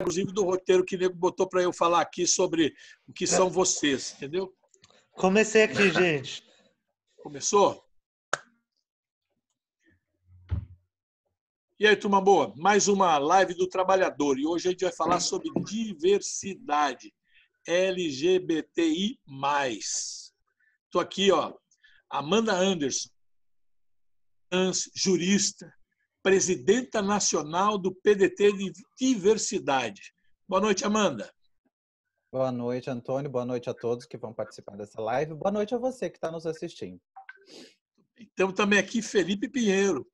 inclusive do roteiro que o nego botou para eu falar aqui sobre o que são vocês, entendeu? Comecei aqui, gente. Começou? E aí, turma boa? Mais uma live do Trabalhador. E hoje a gente vai falar sobre diversidade, LGBTI+. Estou aqui, ó, Amanda Anderson, jurista, presidenta nacional do PDT de Diversidade. Boa noite, Amanda. Boa noite, Antônio. Boa noite a todos que vão participar dessa live. Boa noite a você que está nos assistindo. Então, também aqui Felipe Pinheiro,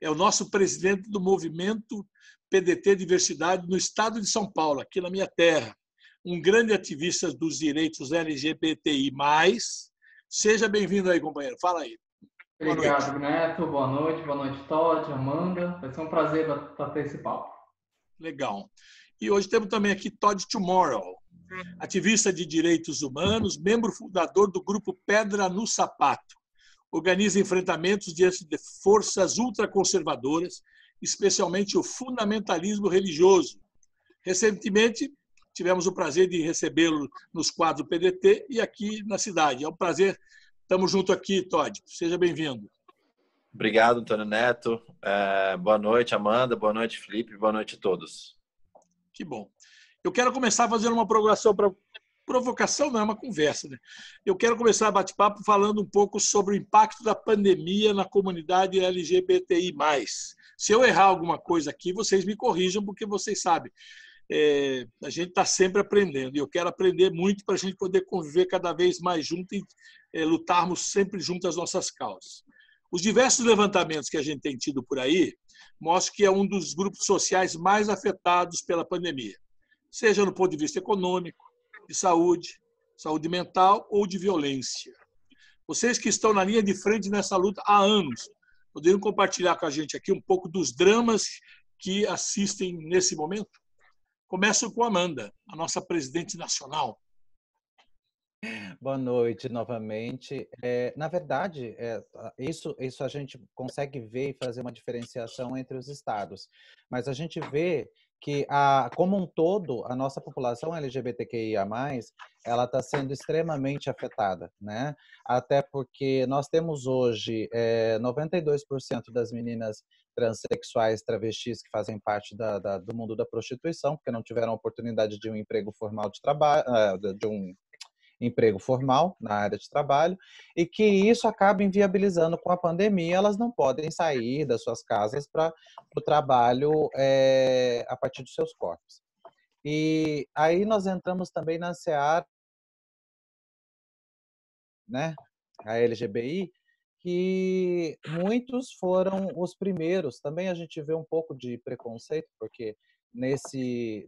é o nosso presidente do movimento PDT Diversidade no estado de São Paulo, aqui na minha terra. Um grande ativista dos direitos LGBTI+. Seja bem-vindo aí, companheiro. Fala aí. Obrigado, Neto. Boa noite, Todd, Amanda. Vai ser um prazer bater esse papo. Legal. E hoje temos também aqui Todd Tomorrow, ativista de direitos humanos, membro fundador do grupo Pedra no Sapato. Organiza enfrentamentos diante de forças ultraconservadoras, especialmente o fundamentalismo religioso. Recentemente, tivemos o prazer de recebê-lo nos quadros PDT e aqui na cidade. É um prazer. Estamos juntos aqui, Todd. Seja bem-vindo. Obrigado, Antônio Neto. Boa noite, Amanda. Boa noite, Felipe. Boa noite a todos. Que bom. Eu quero começar fazendo uma provocação, não é uma conversa, né? Eu quero começar a bate-papo falando um pouco sobre o impacto da pandemia na comunidade LGBTI+. Se eu errar alguma coisa aqui, vocês me corrijam, porque vocês sabem. A gente está sempre aprendendo, e eu quero aprender muito para a gente poder conviver cada vez mais junto e lutarmos sempre junto às nossas causas. Os diversos levantamentos que a gente tem tido por aí mostram que é um dos grupos sociais mais afetados pela pandemia, seja no ponto de vista econômico, de saúde mental ou de violência. Vocês que estão na linha de frente nessa luta há anos, poderiam compartilhar com a gente aqui um pouco dos dramas que assistem nesse momento? Começo com a Amanda, a nossa presidente nacional. Boa noite novamente. Na verdade, isso a gente consegue ver e fazer uma diferenciação entre os estados, mas a gente vê que, como um todo, a nossa população LGBTQIA+, ela está sendo extremamente afetada, né? Até porque nós temos hoje 92% das meninas transexuais, travestis que fazem parte do mundo da prostituição, porque não tiveram oportunidade de um emprego formal de trabalho, de um emprego formal na área de trabalho, e que isso acaba inviabilizando com a pandemia, elas não podem sair das suas casas para o trabalho a partir dos seus corpos. E aí nós entramos também na seara, né, a LGBI, que muitos foram os primeiros. Também a gente vê um pouco de preconceito, porque nesse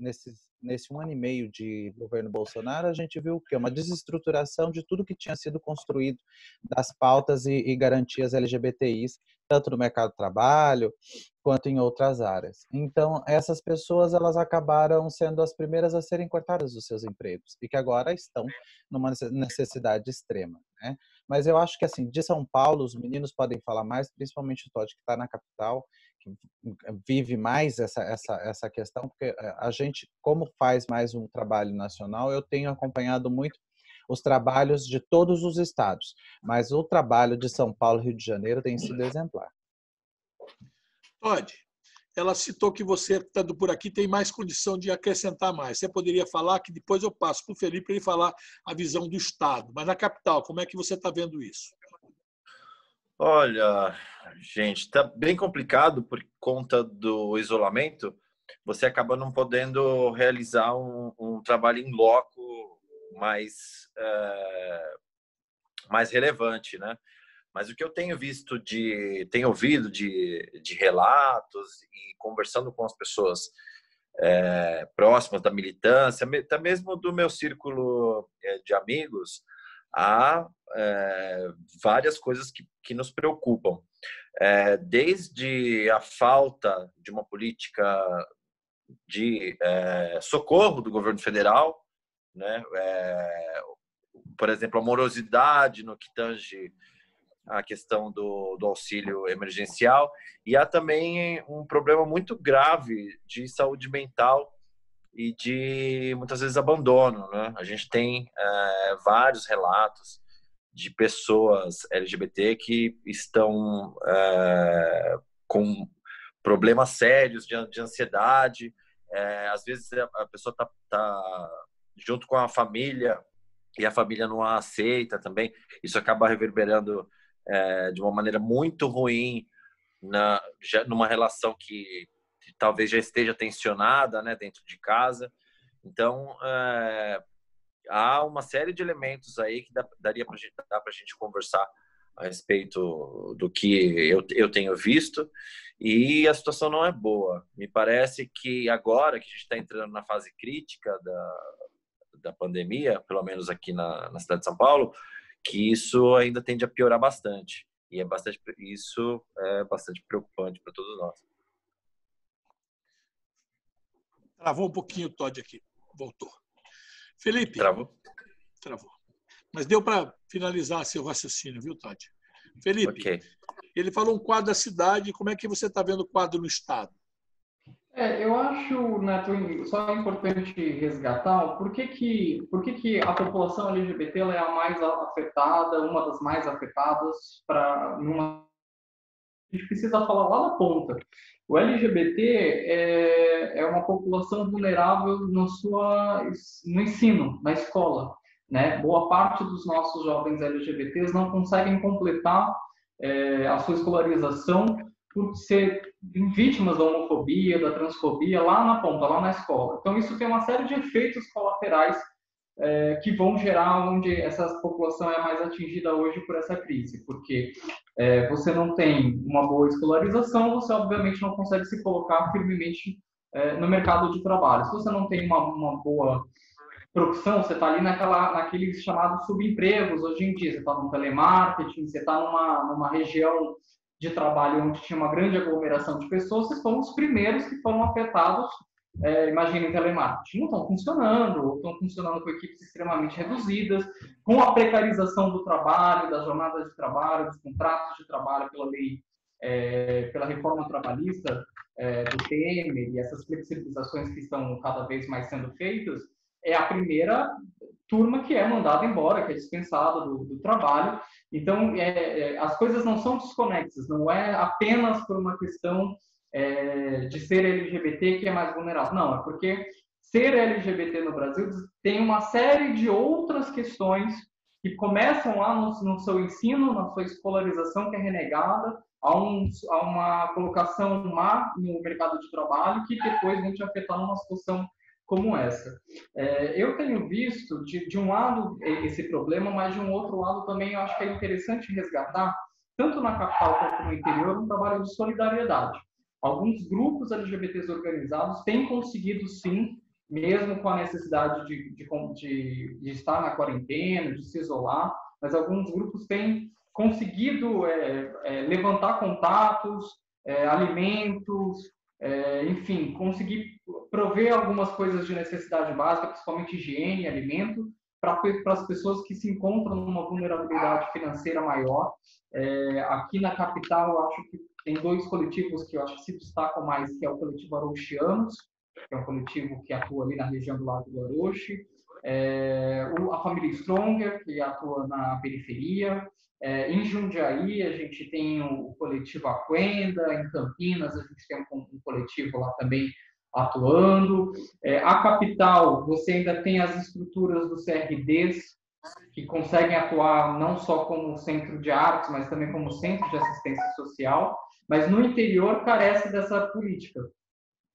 1 ano e meio de governo Bolsonaro, a gente viu que uma desestruturação de tudo que tinha sido construído das pautas e garantias LGBTIs, tanto no mercado de trabalho quanto em outras áreas. Então, essas pessoas elas acabaram sendo as primeiras a serem cortadas dos seus empregos e que agora estão numa necessidade extrema, né? Mas eu acho que, assim, de São Paulo, os meninos podem falar mais, principalmente o Todd, que está na capital, que vive mais essa questão, porque a gente, como faz mais um trabalho nacional, eu tenho acompanhado muito os trabalhos de todos os estados, mas o trabalho de São Paulo e Rio de Janeiro tem sido exemplar. Todd, ela citou que você, estando por aqui, tem mais condição de acrescentar mais. Você poderia falar, que depois eu passo para o Felipe para ele falar a visão do Estado. Mas na capital, como é que você está vendo isso? Olha, gente, está bem complicado por conta do isolamento. Você acaba não podendo realizar um trabalho em loco mais relevante, né? Mas o que eu tenho visto tenho ouvido de relatos e conversando com as pessoas próximas da militância, até mesmo do meu círculo de amigos, há várias coisas que nos preocupam. Desde a falta de uma política de socorro do governo federal, né? Por exemplo, a morosidade no que tange a questão do auxílio emergencial, e há também um problema muito grave de saúde mental e de, muitas vezes, abandono, né? A gente tem vários relatos de pessoas LGBT que estão com problemas sérios de ansiedade. Às vezes a pessoa tá junto com a família e a família não a aceita também. Isso acaba reverberando de uma maneira muito ruim numa relação que talvez já esteja tensionada, né, dentro de casa. Então, há uma série de elementos aí que daria para a gente conversar a respeito do que eu tenho visto, e a situação não é boa. Me parece que agora que a gente está entrando na fase crítica da pandemia, pelo menos aqui na cidade de São Paulo, que isso ainda tende a piorar bastante. E isso é bastante preocupante para todos nós. Travou um pouquinho o Todd aqui. Voltou. Felipe. Travou. Mas deu para finalizar seu raciocínio, viu, Todd? Felipe, Okay. Ele falou um quadro da cidade. Como é que você está vendo o quadro no Estado? Eu acho, Neto, só importante resgatar por que a população LGBT ela é a mais afetada, uma das mais afetadas. A gente precisa falar lá na ponta. O LGBT é uma população vulnerável no ensino, na escola, né? Boa parte dos nossos jovens LGBTs não conseguem completar a sua escolarização por ser vítimas da homofobia, da transfobia, lá na ponta, lá na escola. Então, isso tem uma série de efeitos colaterais que vão gerar onde essa população é mais atingida hoje por essa crise, porque você não tem uma boa escolarização, você obviamente não consegue se colocar firmemente no mercado de trabalho. Se você não tem uma boa profissão, você está ali naqueles chamados subempregos hoje em dia, você está no telemarketing, você está numa região de trabalho onde tinha uma grande aglomeração de pessoas, vocês foram os primeiros que foram afetados. Imaginem telemarketing, não estão funcionando, ou estão funcionando com equipes extremamente reduzidas, com a precarização do trabalho, das jornadas de trabalho, dos contratos de trabalho pela lei, pela reforma trabalhista do Temer, e essas flexibilizações que estão cada vez mais sendo feitas, é a primeira turma que é mandada embora, que é dispensada do trabalho. Então, as coisas não são desconexas, não é apenas por uma questão de ser LGBT que é mais vulnerável. Não, é porque ser LGBT no Brasil tem uma série de outras questões que começam lá no seu ensino, na sua escolarização, que é renegada, a uma colocação má no mercado de trabalho, que depois vão te afetar numa situação como essa. Eu tenho visto, de um lado, esse problema, mas de um outro lado também eu acho que é interessante resgatar, tanto na capital quanto no interior, um trabalho de solidariedade. Alguns grupos LGBTs organizados têm conseguido, sim, mesmo com a necessidade de estar na quarentena, de se isolar, mas alguns grupos têm conseguido levantar contatos, alimentos, enfim, conseguir prover algumas coisas de necessidade básica, principalmente higiene e alimento, para as pessoas que se encontram numa vulnerabilidade financeira maior. Aqui na capital, eu acho que tem dois coletivos que eu acho que se destacam mais, que é o coletivo Arouxianos, que é um coletivo que atua ali na região do Lago do Arouche, a família Stronger, que atua na periferia. Em Jundiaí, a gente tem o coletivo Aquenda, em Campinas, a gente tem um coletivo lá também atuando. A capital, você ainda tem as estruturas dos CRDs, que conseguem atuar não só como centro de artes, mas também como centro de assistência social, mas no interior carece dessa política,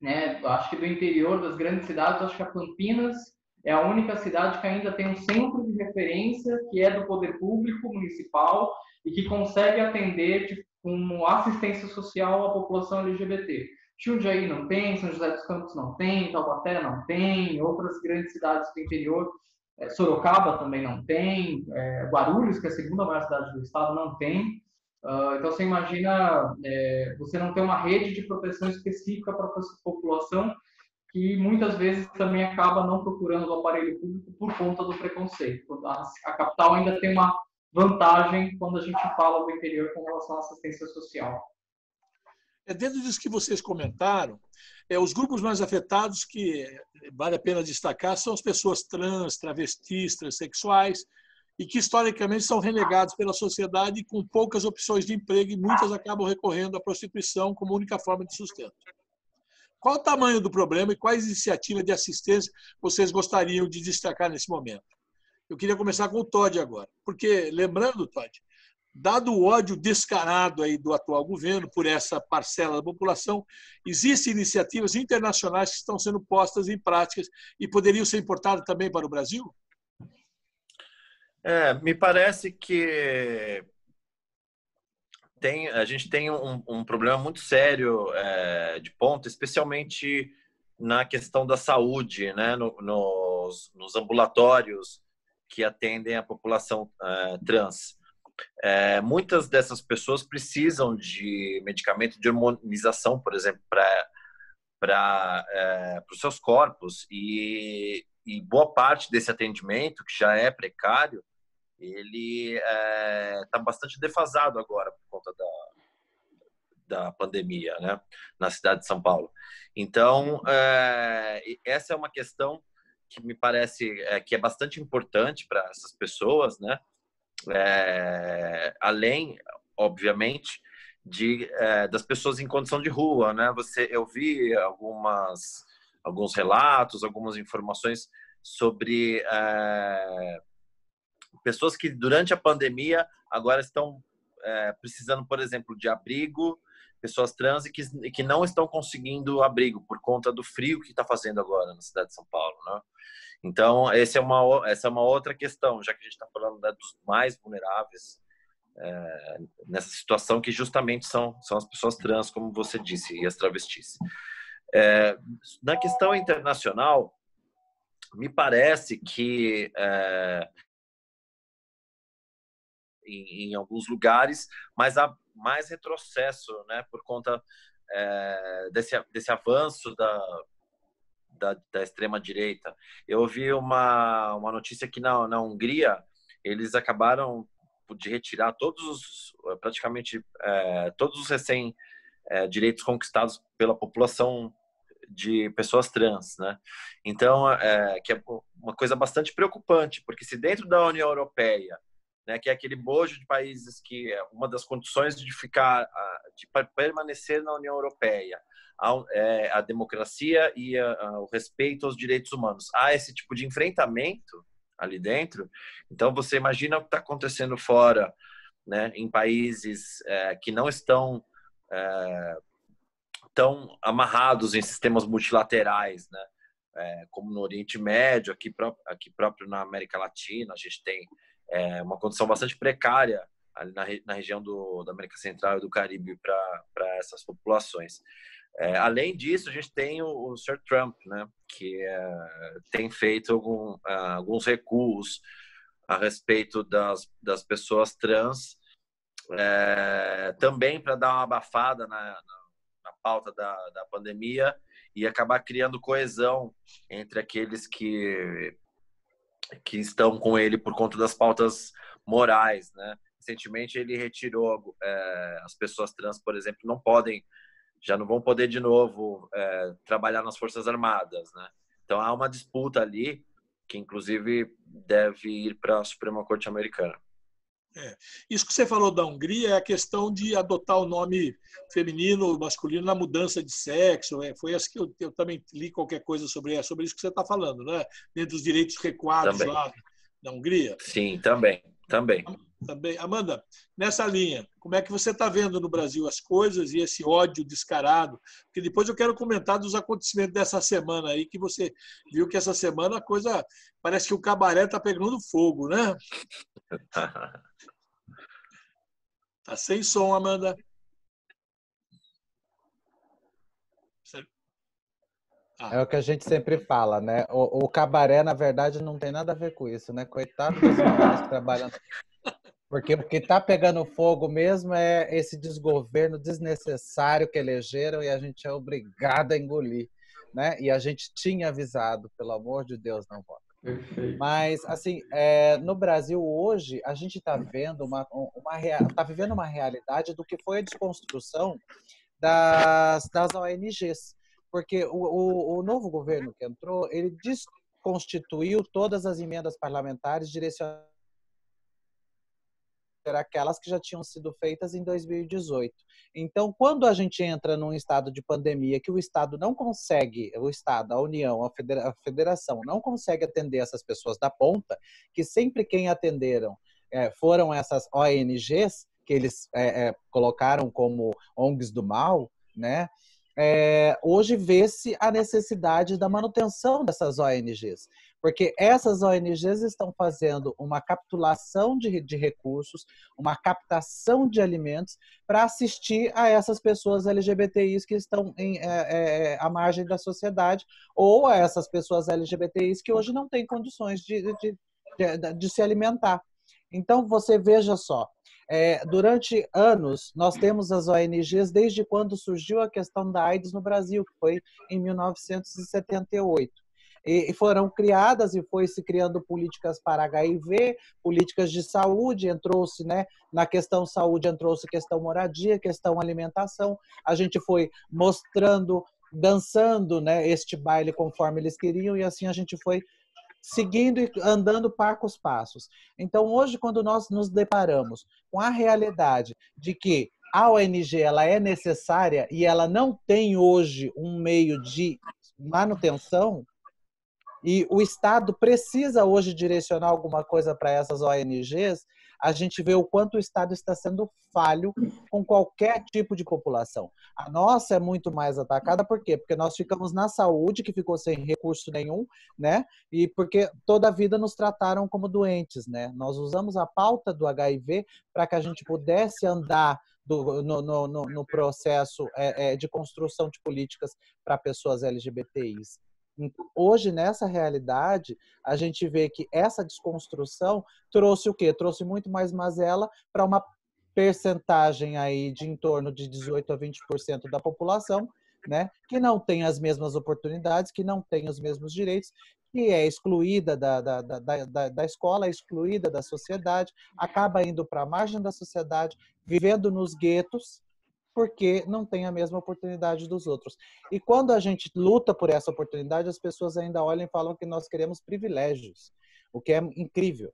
né? Acho que do interior das grandes cidades, acho que a Campinas é a única cidade que ainda tem um centro de referência, que é do poder público municipal e que consegue atender com assistência social à população LGBT. Jundiaí não tem, São José dos Campos não tem, Taubaté não tem, outras grandes cidades do interior, Sorocaba também não tem, Guarulhos, que é a segunda maior cidade do estado, não tem. Então, você imagina você não ter uma rede de proteção específica para a população, que muitas vezes também acaba não procurando o aparelho público por conta do preconceito. A capital ainda tem uma vantagem quando a gente fala do interior com relação à assistência social. Dentro disso que vocês comentaram, os grupos mais afetados que vale a pena destacar são as pessoas trans, travestis, transexuais, e que historicamente são renegados pela sociedade com poucas opções de emprego e muitas acabam recorrendo à prostituição como única forma de sustento. Qual o tamanho do problema e quais iniciativas de assistência vocês gostariam de destacar nesse momento? Eu queria começar com o Todd agora, porque, lembrando, Todd, dado o ódio descarado aí do atual governo por essa parcela da população, existem iniciativas internacionais que estão sendo postas em práticas e poderiam ser importadas também para o Brasil? Me parece que a gente tem um problema muito sério de ponta, especialmente na questão da saúde, né? Nos ambulatórios que atendem a população trans. Muitas dessas pessoas precisam de medicamento de hormonização, por exemplo, para os seus corpos, e boa parte desse atendimento, que já é precário, ele está bastante defasado agora por conta da pandemia, né, na cidade de São Paulo. Então, essa é uma questão que me parece que é bastante importante para essas pessoas, né? Além, obviamente, das pessoas em condição de rua, né? Eu vi alguns relatos, algumas informações sobre pessoas que durante a pandemia agora estão precisando, por exemplo, de abrigo, pessoas trans e que não estão conseguindo abrigo por conta do frio que está fazendo agora na cidade de São Paulo, né? Então, essa é uma outra questão, já que a gente está falando dos mais vulneráveis nessa situação, que justamente são as pessoas trans, como você disse, e as travestis. Na questão internacional, me parece que em alguns lugares, mas há mais retrocesso, né, por conta desse avanço da extrema-direita. Eu ouvi uma notícia que na Hungria eles acabaram de retirar praticamente todos os direitos conquistados pela população de pessoas trans, né? Então, que é uma coisa bastante preocupante, porque se dentro da União Europeia, né, que é aquele bojo de países que é uma das condições de permanecer na União Europeia, a democracia e o respeito aos direitos humanos, há esse tipo de enfrentamento ali dentro. Então, você imagina o que está acontecendo fora, né, em países que não estão tão amarrados em sistemas multilaterais, né, como no Oriente Médio, aqui próprio na América Latina, a gente tem uma condição bastante precária ali na região da América Central e do Caribe para essas populações. Além disso, a gente tem o Sr. Trump, né, que tem feito alguns recuos a respeito das pessoas trans, também para dar uma abafada na pauta da pandemia e acabar criando coesão entre aqueles que estão com ele por conta das pautas morais, né? Recentemente ele retirou as pessoas trans, por exemplo, já não vão poder de novo trabalhar nas Forças Armadas, né? Então há uma disputa ali que inclusive deve ir para a Suprema Corte Americana. Isso que você falou da Hungria é a questão de adotar o nome feminino ou masculino na mudança de sexo. Foi assim que eu também li qualquer coisa sobre isso que você está falando, né? Dentro dos direitos recuados também lá na Hungria. Sim, também. Também. Amanda, nessa linha, como é que você está vendo no Brasil as coisas e esse ódio descarado? Porque depois eu quero comentar dos acontecimentos dessa semana aí, que você viu que essa semana a coisa parece que o cabaré está pegando fogo, né? Tá sem som, Amanda. É o que a gente sempre fala, né? O cabaré, na verdade, não tem nada a ver com isso, né? Coitado dos meninos que trabalham. Porque o que está pegando fogo mesmo é esse desgoverno desnecessário que elegeram e a gente é obrigado a engolir, né? E a gente tinha avisado, pelo amor de Deus, não vota. Mas, assim, no Brasil hoje, a gente está vendo vivendo uma realidade do que foi a desconstrução das ONGs, porque o novo governo que entrou, ele desconstituiu todas as emendas parlamentares direcionadas aquelas que já tinham sido feitas em 2018. Então, quando a gente entra num estado de pandemia que o Estado não consegue, o Estado, a União, a Federação, não consegue atender essas pessoas da ponta, que sempre quem atenderam foram essas ONGs, que eles colocaram como ONGs do mal, né? Hoje vê-se a necessidade da manutenção dessas ONGs, porque essas ONGs estão fazendo uma capitulação de recursos, uma captação de alimentos para assistir a essas pessoas LGBTIs que estão à margem da sociedade, ou a essas pessoas LGBTIs que hoje não têm condições de se alimentar. Então, você veja só, durante anos, nós temos as ONGs desde quando surgiu a questão da AIDS no Brasil, que foi em 1978. E foram criadas e foi se criando políticas para HIV, políticas de saúde, entrou-se, né, na questão saúde, entrou-se questão moradia, questão alimentação. A gente foi mostrando, dançando, né, este baile conforme eles queriam, e assim a gente foi seguindo e andando parcos passos. Então, hoje, quando nós nos deparamos com a realidade de que a ONG ela é necessária e ela não tem hoje um meio de manutenção, e o Estado precisa hoje direcionar alguma coisa para essas ONGs, a gente vê o quanto o Estado está sendo falho com qualquer tipo de população. A nossa é muito mais atacada, por quê? Porque nós ficamos na saúde, que ficou sem recurso nenhum, né? E porque toda a vida nos trataram como doentes, né? Nós usamos a pauta do HIV para que a gente pudesse andar no processo de construção de políticas para pessoas LGBTIs. Hoje, nessa realidade, a gente vê que essa desconstrução trouxe o quê? Trouxe muito mais mazela para uma percentagem aí de em torno de 18 a 20% da população, né, que não tem as mesmas oportunidades, que não tem os mesmos direitos, que é excluída da escola, excluída da sociedade, acaba indo para a margem da sociedade, vivendo nos guetos, porque não tem a mesma oportunidade dos outros. E quando a gente luta por essa oportunidade, as pessoas ainda olham e falam que nós queremos privilégios, o que é incrível,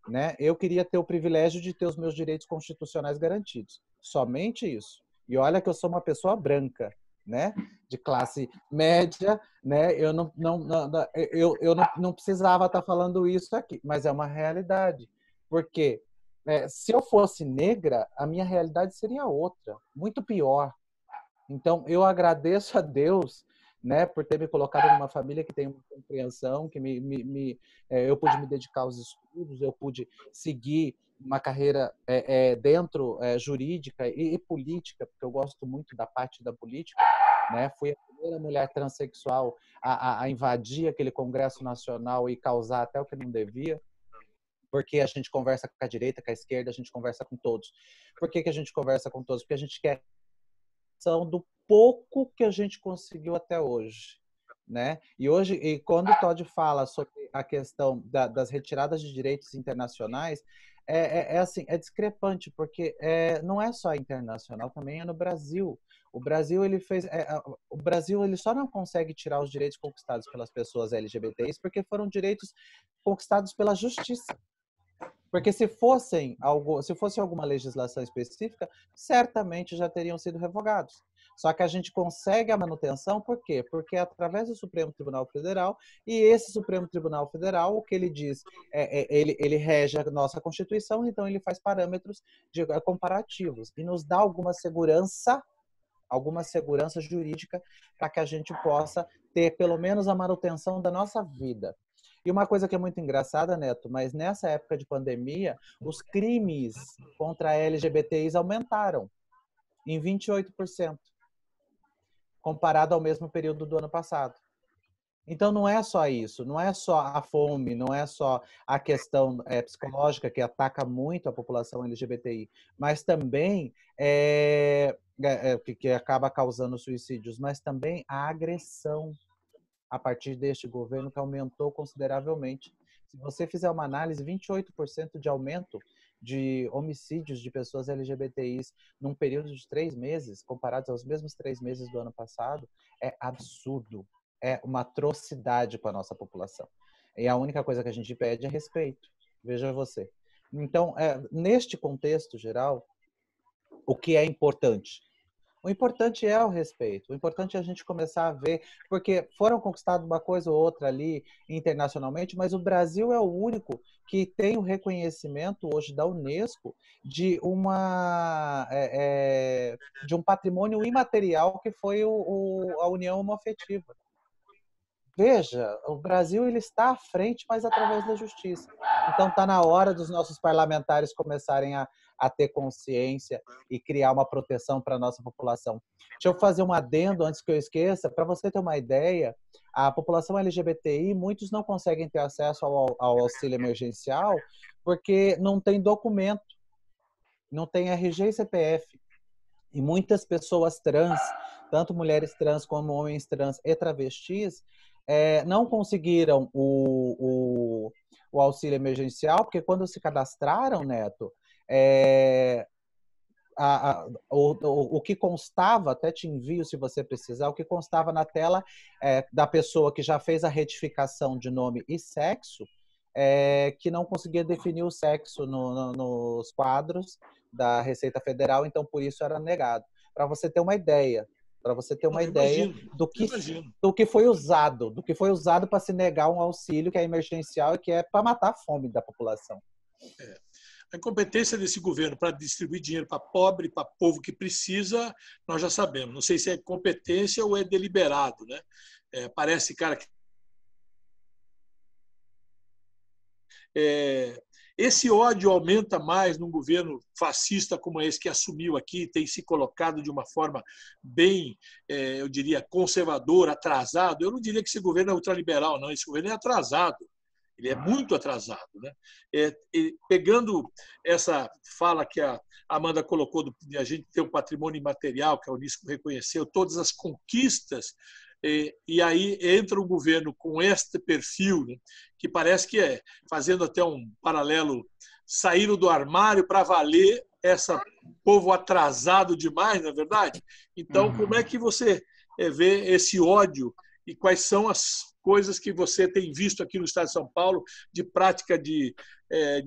né? Eu queria ter o privilégio de ter os meus direitos constitucionais garantidos, somente isso. E olha que eu sou uma pessoa branca, né? De classe média, né? Eu não precisava estar falando isso aqui, mas é uma realidade, porque se eu fosse negra, a minha realidade seria outra, muito pior. Então, eu agradeço a Deus, né, por ter me colocado numa família que tem uma compreensão, que eu pude me dedicar aos estudos, eu pude seguir uma carreira dentro jurídica e política, porque eu gosto muito da parte da política, né? Fui a primeira mulher transexual a invadir aquele Congresso Nacional e causar até o que não devia. Porque a gente conversa com a direita, com a esquerda, a gente conversa com todos. Por que a gente conversa com todos? Porque a gente quer são do pouco que a gente conseguiu até hoje, né? E quando o Todd fala sobre a questão das retiradas de direitos internacionais, assim, é discrepante, porque não é só internacional, também é no Brasil. O Brasil ele só não consegue tirar os direitos conquistados pelas pessoas LGBTs porque foram direitos conquistados pela justiça. Porque se fosse alguma legislação específica, certamente já teriam sido revogados. Só que a gente consegue a manutenção, por quê? Porque é através do Supremo Tribunal Federal, e esse Supremo Tribunal Federal, o que ele diz, ele rege a nossa Constituição, então ele faz parâmetros comparativos e nos dá alguma segurança jurídica para que a gente possa ter pelo menos a manutenção da nossa vida. E uma coisa que é muito engraçada, Neto, mas nessa época de pandemia, os crimes contra LGBTIs aumentaram em 28%, comparado ao mesmo período do ano passado. Então, não é só isso, não é só a fome, não é só a questão psicológica que ataca muito a população LGBTI, mas também que acaba causando suicídios, mas também a agressão a partir deste governo que aumentou consideravelmente. Se você fizer uma análise, 28% de aumento de homicídios de pessoas LGBTIs num período de 3 meses, comparados aos mesmos 3 meses do ano passado, é absurdo. É uma atrocidade com a nossa população. E a única coisa que a gente pede é respeito. Veja você. Então, neste contexto geral, o que é importante? O importante é o respeito. O importante é a gente começar a ver, porque foram conquistadas uma coisa ou outra ali internacionalmente, mas o Brasil é o único que tem o reconhecimento hoje da Unesco de de um patrimônio imaterial que foi a união homoafetiva. Veja, o Brasil ele está à frente, mas através da justiça. Então está na hora dos nossos parlamentares começarem a ter consciência e criar uma proteção para a nossa população. Deixa eu fazer um adendo antes que eu esqueça. Para você ter uma ideia, a população LGBTI, muitos não conseguem ter acesso ao auxílio emergencial porque não tem documento, não tem RG e CPF. E muitas pessoas trans, tanto mulheres trans como homens trans e travestis, não conseguiram o auxílio emergencial, porque quando se cadastraram, Neto, o que constava, até te envio se você precisar, o que constava na tela da pessoa que já fez a retificação de nome e sexo, que não conseguia definir o sexo nos quadros da Receita Federal, então por isso era negado. Para você ter uma ideia, do que foi usado para se negar um auxílio que é emergencial e que é para matar a fome da população. A incompetência desse governo para distribuir dinheiro para pobre, para povo que precisa, nós já sabemos. Não sei se é competência ou é deliberado, né? Parece, cara, que esse ódio aumenta mais num governo fascista como esse que assumiu aqui, tem se colocado de uma forma bem, eu diria, conservadora, atrasado. Eu não diria que esse governo é ultraliberal, não. Esse governo é atrasado. Ele é muito atrasado, né? Pegando essa fala que a Amanda colocou, de a gente ter um patrimônio imaterial, que a Unesco reconheceu, todas as conquistas, e aí entra um governo com este perfil, né, que parece que fazendo até um paralelo, saíram do armário para valer esse povo atrasado demais, não é verdade? Então, como é que você vê esse ódio e quais são as coisas que você tem visto aqui no Estado de São Paulo de prática de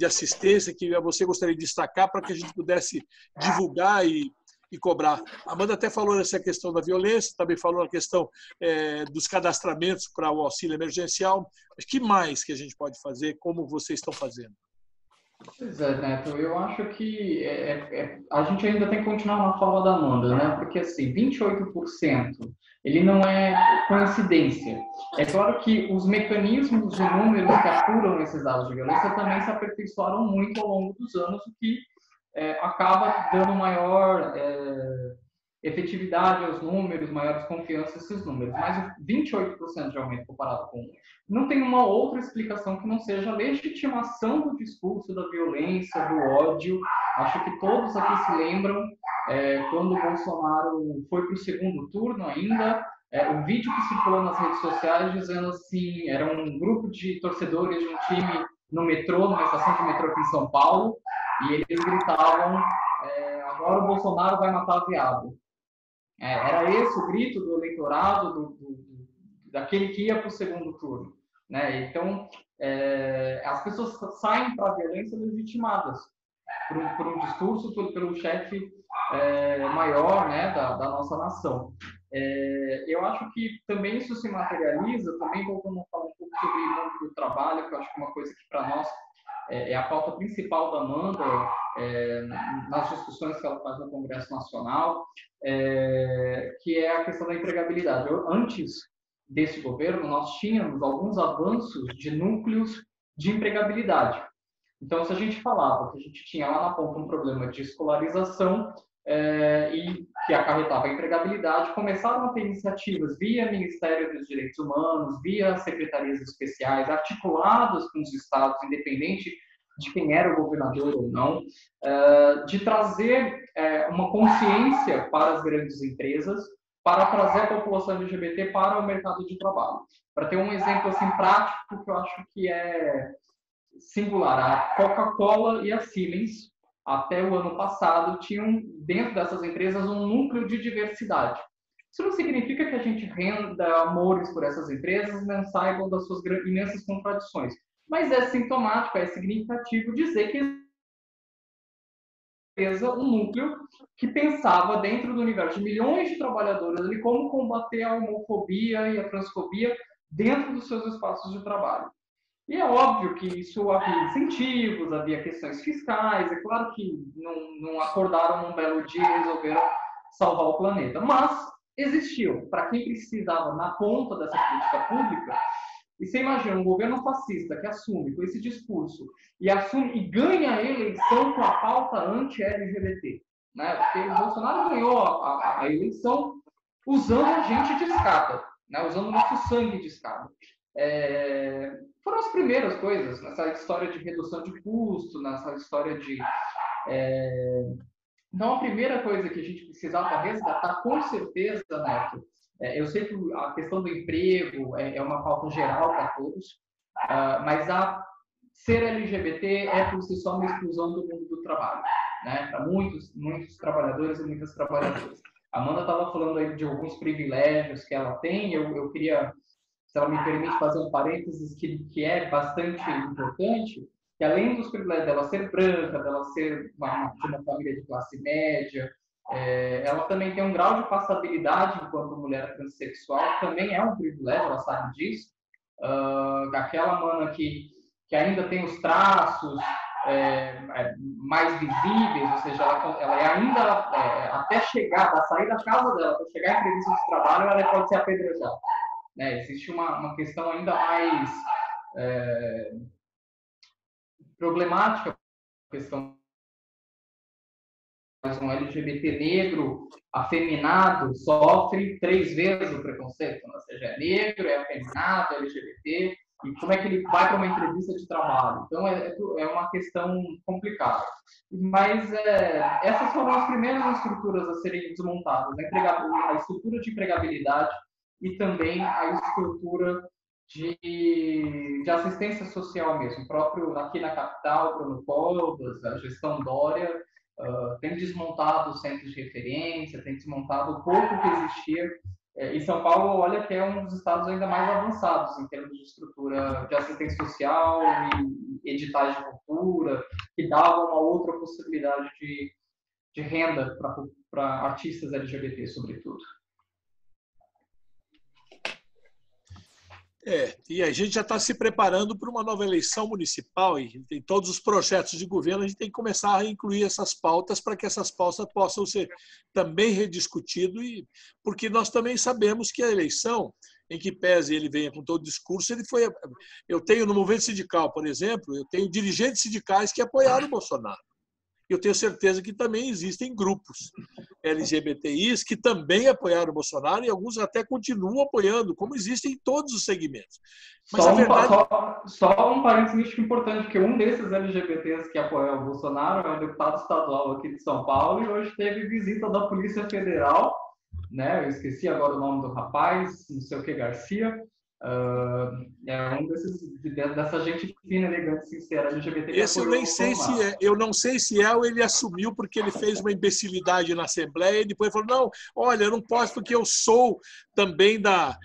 assistência que você gostaria de destacar para que a gente pudesse divulgar e cobrar? A Amanda até falou nessa questão da violência, também falou na questão dos cadastramentos para o auxílio emergencial. Mas que mais que a gente pode fazer? Como vocês estão fazendo? Pois é, Neto, eu acho que a gente ainda tem que continuar na fala da Amanda, né? Porque, assim, 28%, ele não é coincidência. É claro que os mecanismos de números que apuram esses dados de violência também se aperfeiçoaram muito ao longo dos anos, o que acaba dando maior efetividade aos números, maior desconfiança nesses números. Mas 28% de aumento comparado com não tem uma outra explicação que não seja a legitimação do discurso da violência, do ódio. Acho que todos aqui se lembram quando o Bolsonaro foi para o segundo turno ainda, o vídeo que circulou nas redes sociais dizendo assim, era um grupo de torcedores de um time no metrô, numa estação de metrô aqui em São Paulo, e eles gritavam, agora o Bolsonaro vai matar viado. Era esse o grito do eleitorado, daquele que ia para o segundo turno, né? Então, as pessoas saem para a violência legitimadas por um discurso pelo chefe maior, né, da nossa nação. Eu acho que também isso se materializa, também voltando a falar um pouco sobre o mundo do trabalho, que eu acho que é uma coisa que para nós é a pauta principal da Amanda, nas discussões que ela faz no Congresso Nacional, que é a questão da empregabilidade. Antes desse governo, nós tínhamos alguns avanços de núcleos de empregabilidade. Então, se a gente falava que a gente tinha lá na ponta um problema de escolarização e que acarretava a empregabilidade, começaram a ter iniciativas via Ministério dos Direitos Humanos, via secretarias especiais, articuladas com os estados, independente de quem era o governador ou não, de trazer uma consciência para as grandes empresas, para trazer a população LGBT para o mercado de trabalho. Para ter um exemplo assim, prático, que eu acho que singular. A Coca-Cola e a Siemens, até o ano passado, tinham dentro dessas empresas um núcleo de diversidade. Isso não significa que a gente renda amores por essas empresas, não saibam das suas imensas contradições. Mas é sintomático, é significativo dizer que um núcleo que pensava dentro do universo de milhões de trabalhadores ali como combater a homofobia e a transfobia dentro dos seus espaços de trabalho. E é óbvio que isso havia incentivos, havia questões fiscais, é claro que não acordaram num belo dia e resolveram salvar o planeta, mas existiu, para quem precisava na ponta dessa política pública. E você imagina um governo fascista que assume com esse discurso e ganha a eleição com a pauta anti-LGBT, né? Porque o Bolsonaro ganhou a eleição usando a gente de escada, né? Usando o nosso sangue de escada. Foram as primeiras coisas nessa história de redução de custo, nessa história de... Então, a primeira coisa que a gente precisava resgatar, com certeza, Neto, eu sei que a questão do emprego é uma pauta geral para todos, mas ser LGBT é por si só uma exclusão do mundo do trabalho, né? Para muitos trabalhadores e muitas trabalhadoras. A Amanda estava falando aí de alguns privilégios que ela tem, eu queria, se ela me permite, fazer um parênteses que é bastante importante, que além dos privilégios dela ser branca, dela ser de uma família de classe média, ela também tem um grau de passabilidade enquanto mulher transexual, também é um privilégio, ela sabe disso. Aquela mana que ainda tem os traços mais visíveis, ou seja, ela ainda, até chegar, para sair da casa dela, para chegar em entrevista de trabalho, ela pode ser apedrejada. Né? Existe uma questão ainda mais problemática, a questão um LGBT negro, afeminado, sofre 3 vezes o preconceito, ou seja, é negro, é afeminado, é LGBT, e como é que ele vai para uma entrevista de trabalho? Então, é uma questão complicada. Mas essas foram as primeiras estruturas a serem desmontadas, a estrutura de empregabilidade e também a estrutura de assistência social mesmo. Próprio aqui na capital, Bruno Covas, a gestão Dória, tem desmontado centros de referência, tem desmontado o pouco que existia. E São Paulo, olha, que é um dos estados ainda mais avançados em termos de estrutura de assistência social e editais de cultura, que davam uma outra possibilidade de renda para artistas LGBT, sobretudo. E a gente já está se preparando para uma nova eleição municipal e tem todos os projetos de governo, a gente tem que começar a incluir essas pautas para que essas pautas possam ser também rediscutidas, porque nós também sabemos que a eleição, em que pese ele venha com todo o discurso, eu tenho no movimento sindical, por exemplo, eu tenho dirigentes sindicais que apoiaram o Bolsonaro. Eu tenho certeza que também existem grupos LGBTIs que também apoiaram o Bolsonaro e alguns até continuam apoiando, como existem em todos os segmentos. Mas só um parênteses importante, que um desses LGBTs que apoiam o Bolsonaro é um deputado estadual aqui de São Paulo e hoje teve visita da Polícia Federal, né? Eu esqueci agora o nome do rapaz, não sei o que, Garcia. É um dessa gente fina, elegante, sincera, LGBT. Esse eu nem sei se é. Eu não sei se é ou ele assumiu porque ele fez uma imbecilidade na Assembleia e depois falou, não, olha, eu não posso porque eu sou também da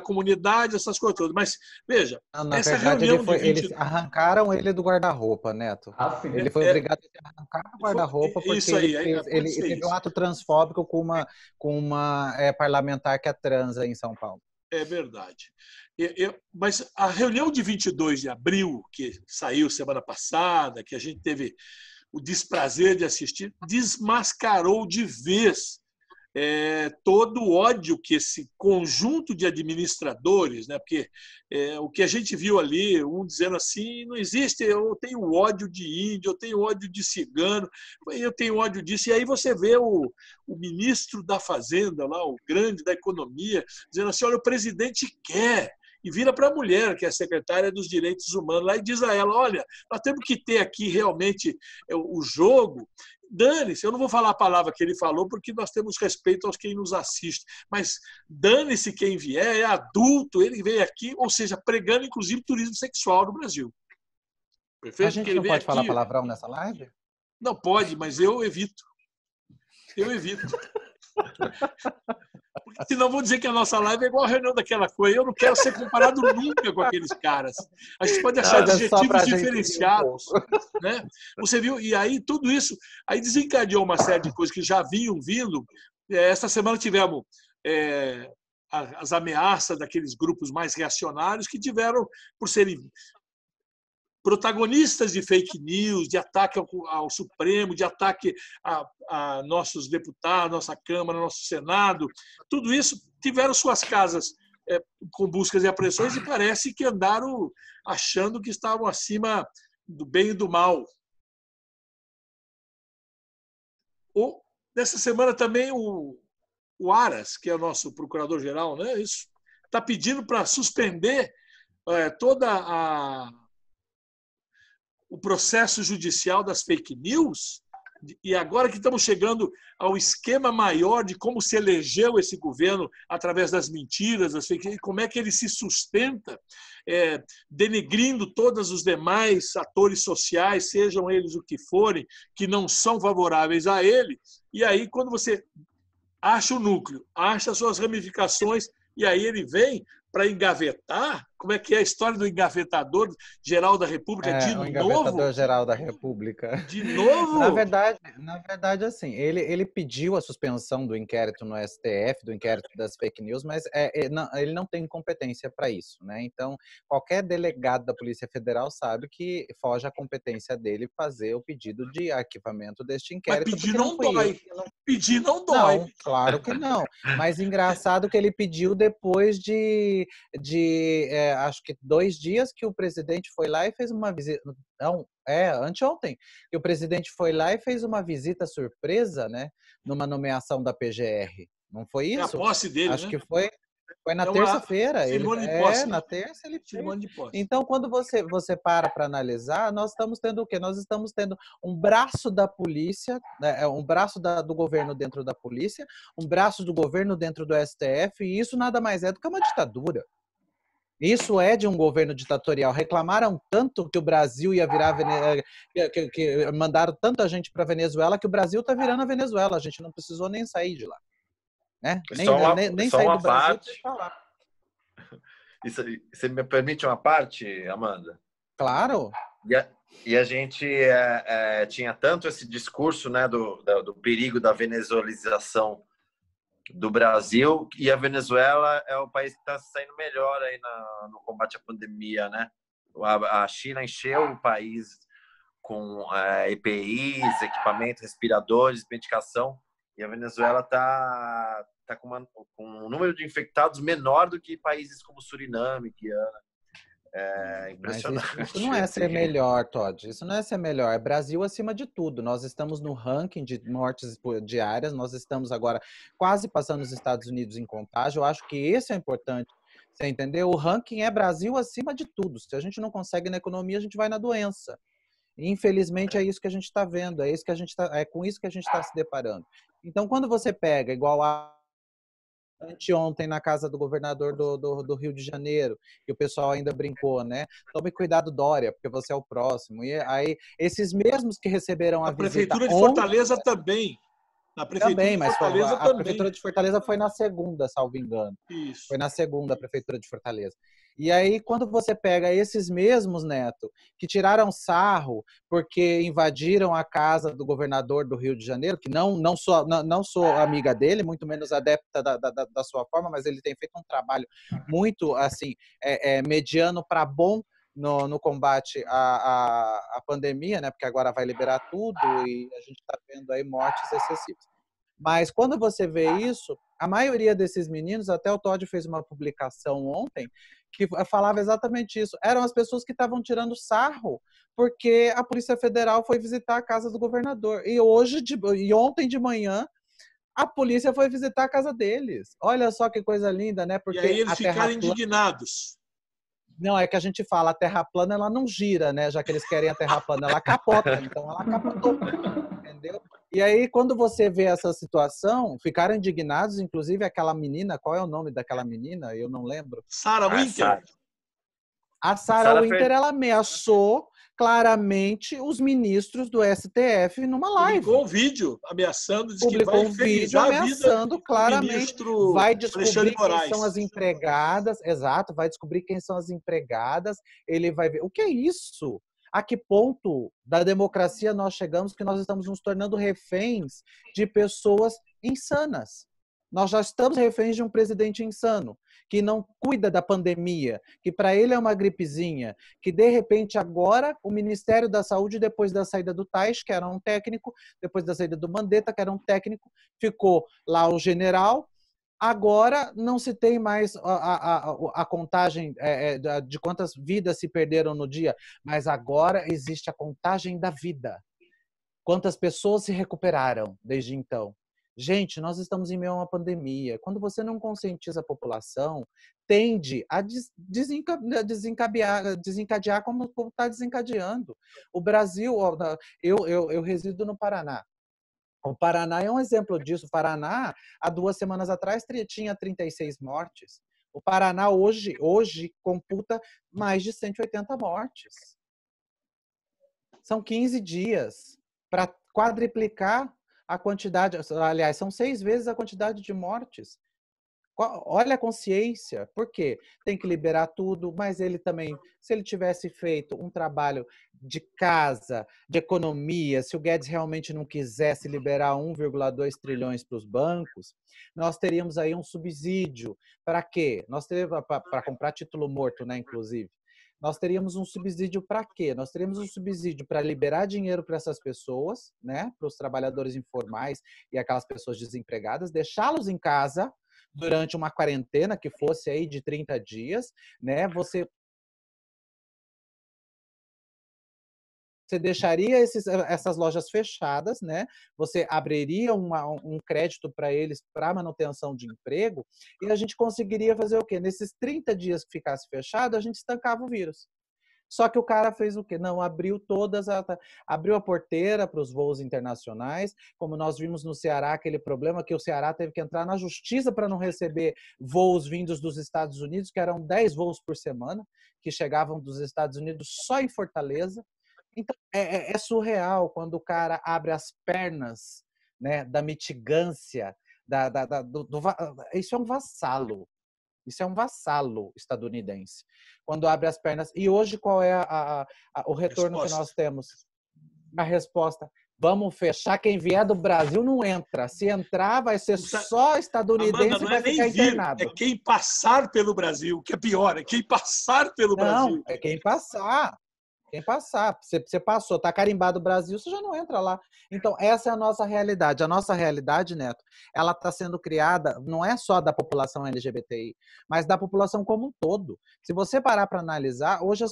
comunidade, essas coisas todas. Mas, veja, na verdade, eles arrancaram ele do guarda-roupa, Neto. Ele foi obrigado a arrancar do guarda-roupa porque ele teve um ato transfóbico com uma parlamentar que é transa em São Paulo. É verdade. Mas a reunião de 22 de abril, que saiu semana passada, que a gente teve o desprazer de assistir, desmascarou de vez todo o ódio que esse conjunto de administradores, né? Porque o que a gente viu ali, um dizendo assim, não existe, eu tenho ódio de índio, eu tenho ódio de cigano, eu tenho ódio disso. E aí você vê o ministro da Fazenda, lá, o grande da Economia, dizendo assim, olha, o presidente quer. E vira para a mulher, que é a secretária dos Direitos Humanos, lá e diz a ela, olha, nós temos que ter aqui realmente o jogo. Dane-se, eu não vou falar a palavra que ele falou, porque nós temos respeito aos quem nos assiste, mas dane-se quem vier, é adulto, ele vem aqui, ou seja, pregando inclusive turismo sexual no Brasil. Perfeito? A gente não pode falar palavrão nessa live? Não pode, mas eu evito. Eu evito. Porque senão vão dizer que a nossa live é igual a reunião daquela coisa. Eu não quero ser comparado nunca com aqueles caras. A gente pode achar adjetivos diferenciados. Né? Você viu? E aí tudo isso aí desencadeou uma série de coisas que já vinham vindo. Esta semana tivemos as ameaças daqueles grupos mais reacionários que tiveram, por serem protagonistas de fake news, de ataque ao Supremo, de ataque a nossos deputados, nossa Câmara, nosso Senado, tudo isso tiveram suas casas com buscas e apreensões e parece que andaram achando que estavam acima do bem e do mal. Nessa semana também o Aras, que é o nosso procurador-geral, né, está pedindo para suspender toda o processo judicial das fake news, e agora que estamos chegando ao esquema maior de como se elegeu esse governo através das mentiras, das fake news, como é que ele se sustenta, denegrindo todos os demais atores sociais, sejam eles o que forem, que não são favoráveis a ele, e aí quando você acha o núcleo, acha as suas ramificações, e aí ele vem para engavetar. Como é que é a história do engavetador geral da República? De novo? O engavetador geral da República. De novo? Na verdade, assim, ele pediu a suspensão do inquérito no STF, do inquérito das fake news, mas ele não tem competência para isso, né? Então, qualquer delegado da Polícia Federal sabe que foge à competência dele fazer o pedido de arquivamento deste inquérito. Mas pedir não dói. Pedir não dói. Não, claro que não. Mas engraçado que ele pediu depois de acho que 2 dias que o presidente foi lá e fez uma visita. Não, anteontem, que o presidente foi lá e fez uma visita surpresa, né, numa nomeação da PGR. Não foi isso? É a posse dele, acho né? que foi na terça-feira. Na terça ele fez. De posse. Então, quando você para analisar, nós estamos tendo o quê? Nós estamos tendo um braço da polícia, né, um braço do governo dentro da polícia, um braço do governo dentro do STF, e isso nada mais é do que uma ditadura. Isso é de um governo ditatorial. Reclamaram tanto que o Brasil ia virar que mandaram tanta gente para a Venezuela que o Brasil está virando a Venezuela. A gente não precisou nem sair de lá, né? Nem sair do Brasil. Você me permite uma parte, Amanda? Claro. E a gente tinha tanto esse discurso, né, do perigo da venezuelização do Brasil, e a Venezuela é o país que está saindo melhor aí no combate à pandemia, né? A China encheu o país com EPIs, equipamentos, respiradores, medicação, e a Venezuela está com um número de infectados menor do que países como Suriname, Guiana. É impressionante. Mas isso não é ser melhor, Todd. Isso não é ser melhor. É Brasil acima de tudo. Nós estamos no ranking de mortes diárias. Nós estamos agora quase passando os Estados Unidos em contágio. Eu acho que esse é importante. Você entendeu? O ranking é Brasil acima de tudo. Se a gente não consegue na economia, a gente vai na doença. Infelizmente, é isso que a gente está vendo. É com isso que a gente está se deparando. Então, quando você pega, igual anteontem na casa do governador do Rio de Janeiro, que o pessoal ainda brincou, né? Tome cuidado, Dória, porque você é o próximo. E aí, esses mesmos que receberam a visita... A Prefeitura de Fortaleza também. A Prefeitura de Fortaleza foi na segunda, salvo engano. Isso. Foi na segunda, a Prefeitura de Fortaleza. E aí, quando você pega esses mesmos, Neto, que tiraram sarro porque invadiram a casa do governador do Rio de Janeiro, que não sou amiga dele, muito menos adepta da sua forma, mas ele tem feito um trabalho muito, assim, mediano para bom no combate à pandemia, né? Porque agora vai liberar tudo e a gente está vendo aí mortes excessivas. Mas quando você vê isso, a maioria desses meninos, até o Todd fez uma publicação ontem, que falava exatamente isso. Eram as pessoas que estavam tirando sarro, porque a Polícia Federal foi visitar a casa do governador. E ontem de manhã, a polícia foi visitar a casa deles. Olha só que coisa linda, né? Porque e aí eles ficaram indignados. Não, é que a gente fala, a terra plana, ela não gira, né? Já que eles querem a terra plana, ela capota. Então, ela capotou, entendeu? E aí, quando você vê essa situação, ficaram indignados, inclusive aquela menina, qual é o nome daquela menina? Eu não lembro. Sarah Winter. A Sarah Winter, ela ameaçou claramente os ministros do STF numa live. Publicou um vídeo ameaçando, disse que vai Publicou um vídeo ameaçando claramente. Vai descobrir quem são as empregadas. Exato, vai descobrir quem são as empregadas. Ele vai ver. O que é isso? A que ponto da democracia nós chegamos que nós estamos nos tornando reféns de pessoas insanas? Nós já estamos reféns de um presidente insano, que não cuida da pandemia, que para ele é uma gripezinha, que de repente agora o Ministério da Saúde, depois da saída do Taish, que era um técnico, depois da saída do Mandetta, que era um técnico, ficou lá o general. Agora não se tem mais a contagem de quantas vidas se perderam no dia, mas agora existe a contagem da vida. Quantas pessoas se recuperaram desde então? Gente, nós estamos em meio a uma pandemia. Quando você não conscientiza a população, tende a desencadear como o povo está desencadeando. O Brasil, eu resido no Paraná. O Paraná é um exemplo disso. O Paraná, há 2 semanas atrás, tinha 36 mortes. O Paraná hoje computa mais de 180 mortes. São 15 dias para quadriplicar a quantidade, aliás, são 6 vezes a quantidade de mortes. Olha a consciência. Por quê? Tem que liberar tudo, mas ele também, se ele tivesse feito um trabalho de casa, de economia, se o Guedes realmente não quisesse liberar 1,2 trilhões para os bancos, nós teríamos aí um subsídio. Para quê? Nós teríamos para comprar título morto, né, inclusive. Nós teríamos um subsídio para quê? Nós teríamos um subsídio para liberar dinheiro para essas pessoas, né, para os trabalhadores informais e aquelas pessoas desempregadas, deixá-los em casa durante uma quarentena que fosse aí de 30 dias, né? Você deixaria essas lojas fechadas, né? Você abriria um crédito para eles para manutenção de emprego e a gente conseguiria fazer o quê? Nesses 30 dias que ficasse fechado, a gente estancava o vírus. Só que o cara fez o quê? Não, abriu a porteira para os voos internacionais, como nós vimos no Ceará, aquele problema que o Ceará teve que entrar na justiça para não receber voos vindos dos Estados Unidos, que eram 10 voos por semana, que chegavam dos Estados Unidos só em Fortaleza. Então, é surreal quando o cara abre as pernas, né, da mitigância, isso é um vassalo. Isso é um vassalo estadunidense. Quando abre as pernas. E hoje, qual é o retorno que nós temos? A resposta: vamos fechar, quem vier do Brasil não entra. Se entrar, vai ser só estadunidense e vai ficar internado. É quem passar pelo Brasil, que é pior, é quem passar pelo Brasil. Não, é quem passar. Quem passar. Você passou, está carimbado o Brasil, você já não entra lá. Então, essa é a nossa realidade. A nossa realidade, Neto, ela está sendo criada, não é só da população LGBTI, mas da população como um todo. Se você parar para analisar, hoje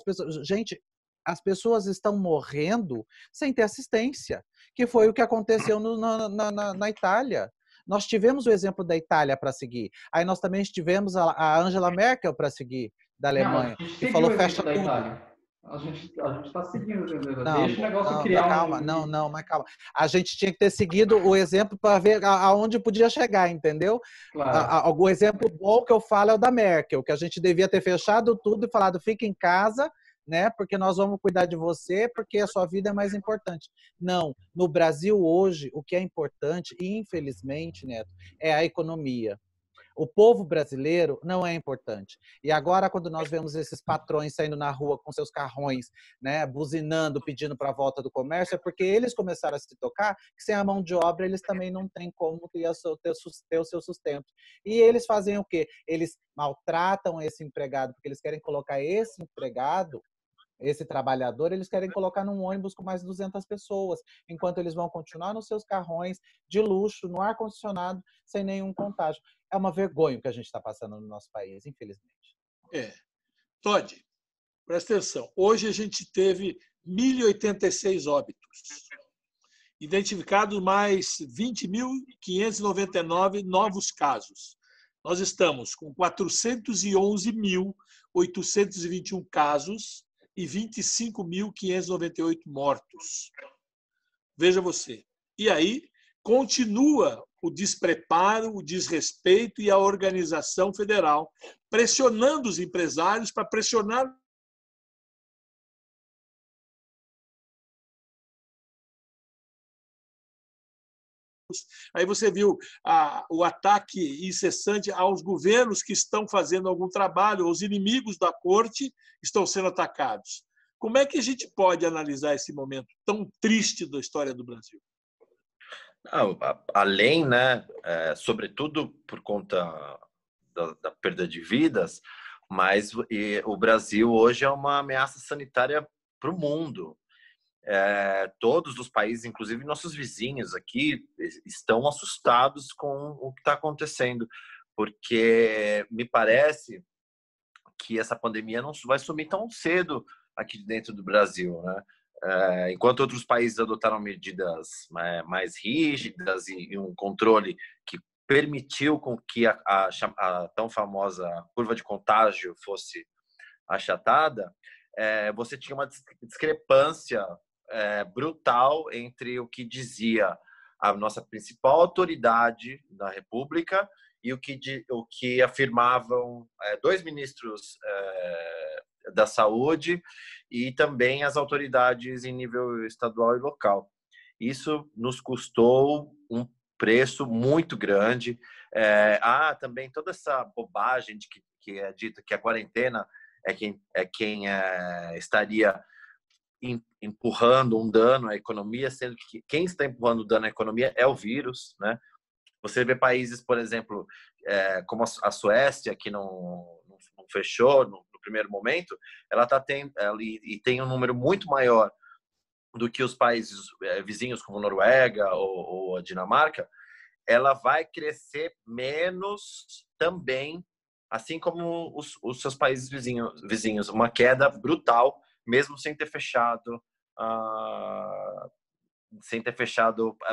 as pessoas estão morrendo sem ter assistência, que foi o que aconteceu na Itália. Nós tivemos o exemplo da Itália para seguir. Aí nós também tivemos a Angela Merkel para seguir, da Alemanha, que falou fecha tudo. Itália. A gente está seguindo, deixa o negócio criar calma, mas calma. A gente tinha que ter seguido o exemplo para ver aonde podia chegar, entendeu? Claro. O exemplo bom que eu falo é o da Merkel, que a gente devia ter fechado tudo e falado, fica em casa, né? Porque nós vamos cuidar de você, porque a sua vida é mais importante. Não, no Brasil hoje, o que é importante, e infelizmente, Neto, é a economia. O povo brasileiro não é importante. E agora, quando nós vemos esses patrões saindo na rua com seus carrões, né, buzinando, pedindo para a volta do comércio, é porque eles começaram a se tocar que sem a mão de obra eles também não têm como ter o seu sustento. E eles fazem o quê? Eles maltratam esse empregado, porque eles querem colocar esse empregado, esse trabalhador, eles querem colocar num ônibus com mais 200 pessoas, enquanto eles vão continuar nos seus carrões de luxo, no ar-condicionado, sem nenhum contágio. É uma vergonha o que a gente está passando no nosso país, infelizmente. Todd, presta atenção. Hoje a gente teve 1.086 óbitos. Identificados mais 20.599 novos casos. Nós estamos com 411.821 casos e 25.598 mortos. Veja você. E aí continua o despreparo, o desrespeito e a organização federal pressionando os empresários para pressionar Aí você viu o ataque incessante aos governos que estão fazendo algum trabalho, os inimigos da corte estão sendo atacados. Como é que a gente pode analisar esse momento tão triste da história do Brasil? Não, além, né, sobretudo por conta da perda de vidas, mas o Brasil hoje é uma ameaça sanitária para o mundo. Todos os países, inclusive nossos vizinhos aqui, estão assustados com o que está acontecendo, porque me parece que essa pandemia não vai sumir tão cedo aqui dentro do Brasil, né? Enquanto outros países adotaram medidas mais rígidas e um controle que permitiu com que a tão famosa curva de contágio fosse achatada, você tinha uma discrepância brutal entre o que dizia a nossa principal autoridade da República e o que afirmavam dois ministros da saúde e também as autoridades em nível estadual e local. Isso nos custou um preço muito grande. Também toda essa bobagem de que é dito que a quarentena é quem estaria empurrando um dano à economia, sendo que quem está empurrando o dano à economia é o vírus, né? Você vê países, por exemplo, como a Suécia, que não fechou no primeiro momento, ela tem um número muito maior do que os países vizinhos, como Noruega ou a Dinamarca. Ela vai crescer menos também, assim como os seus países vizinhos. Uma queda brutal, mesmo sem ter fechado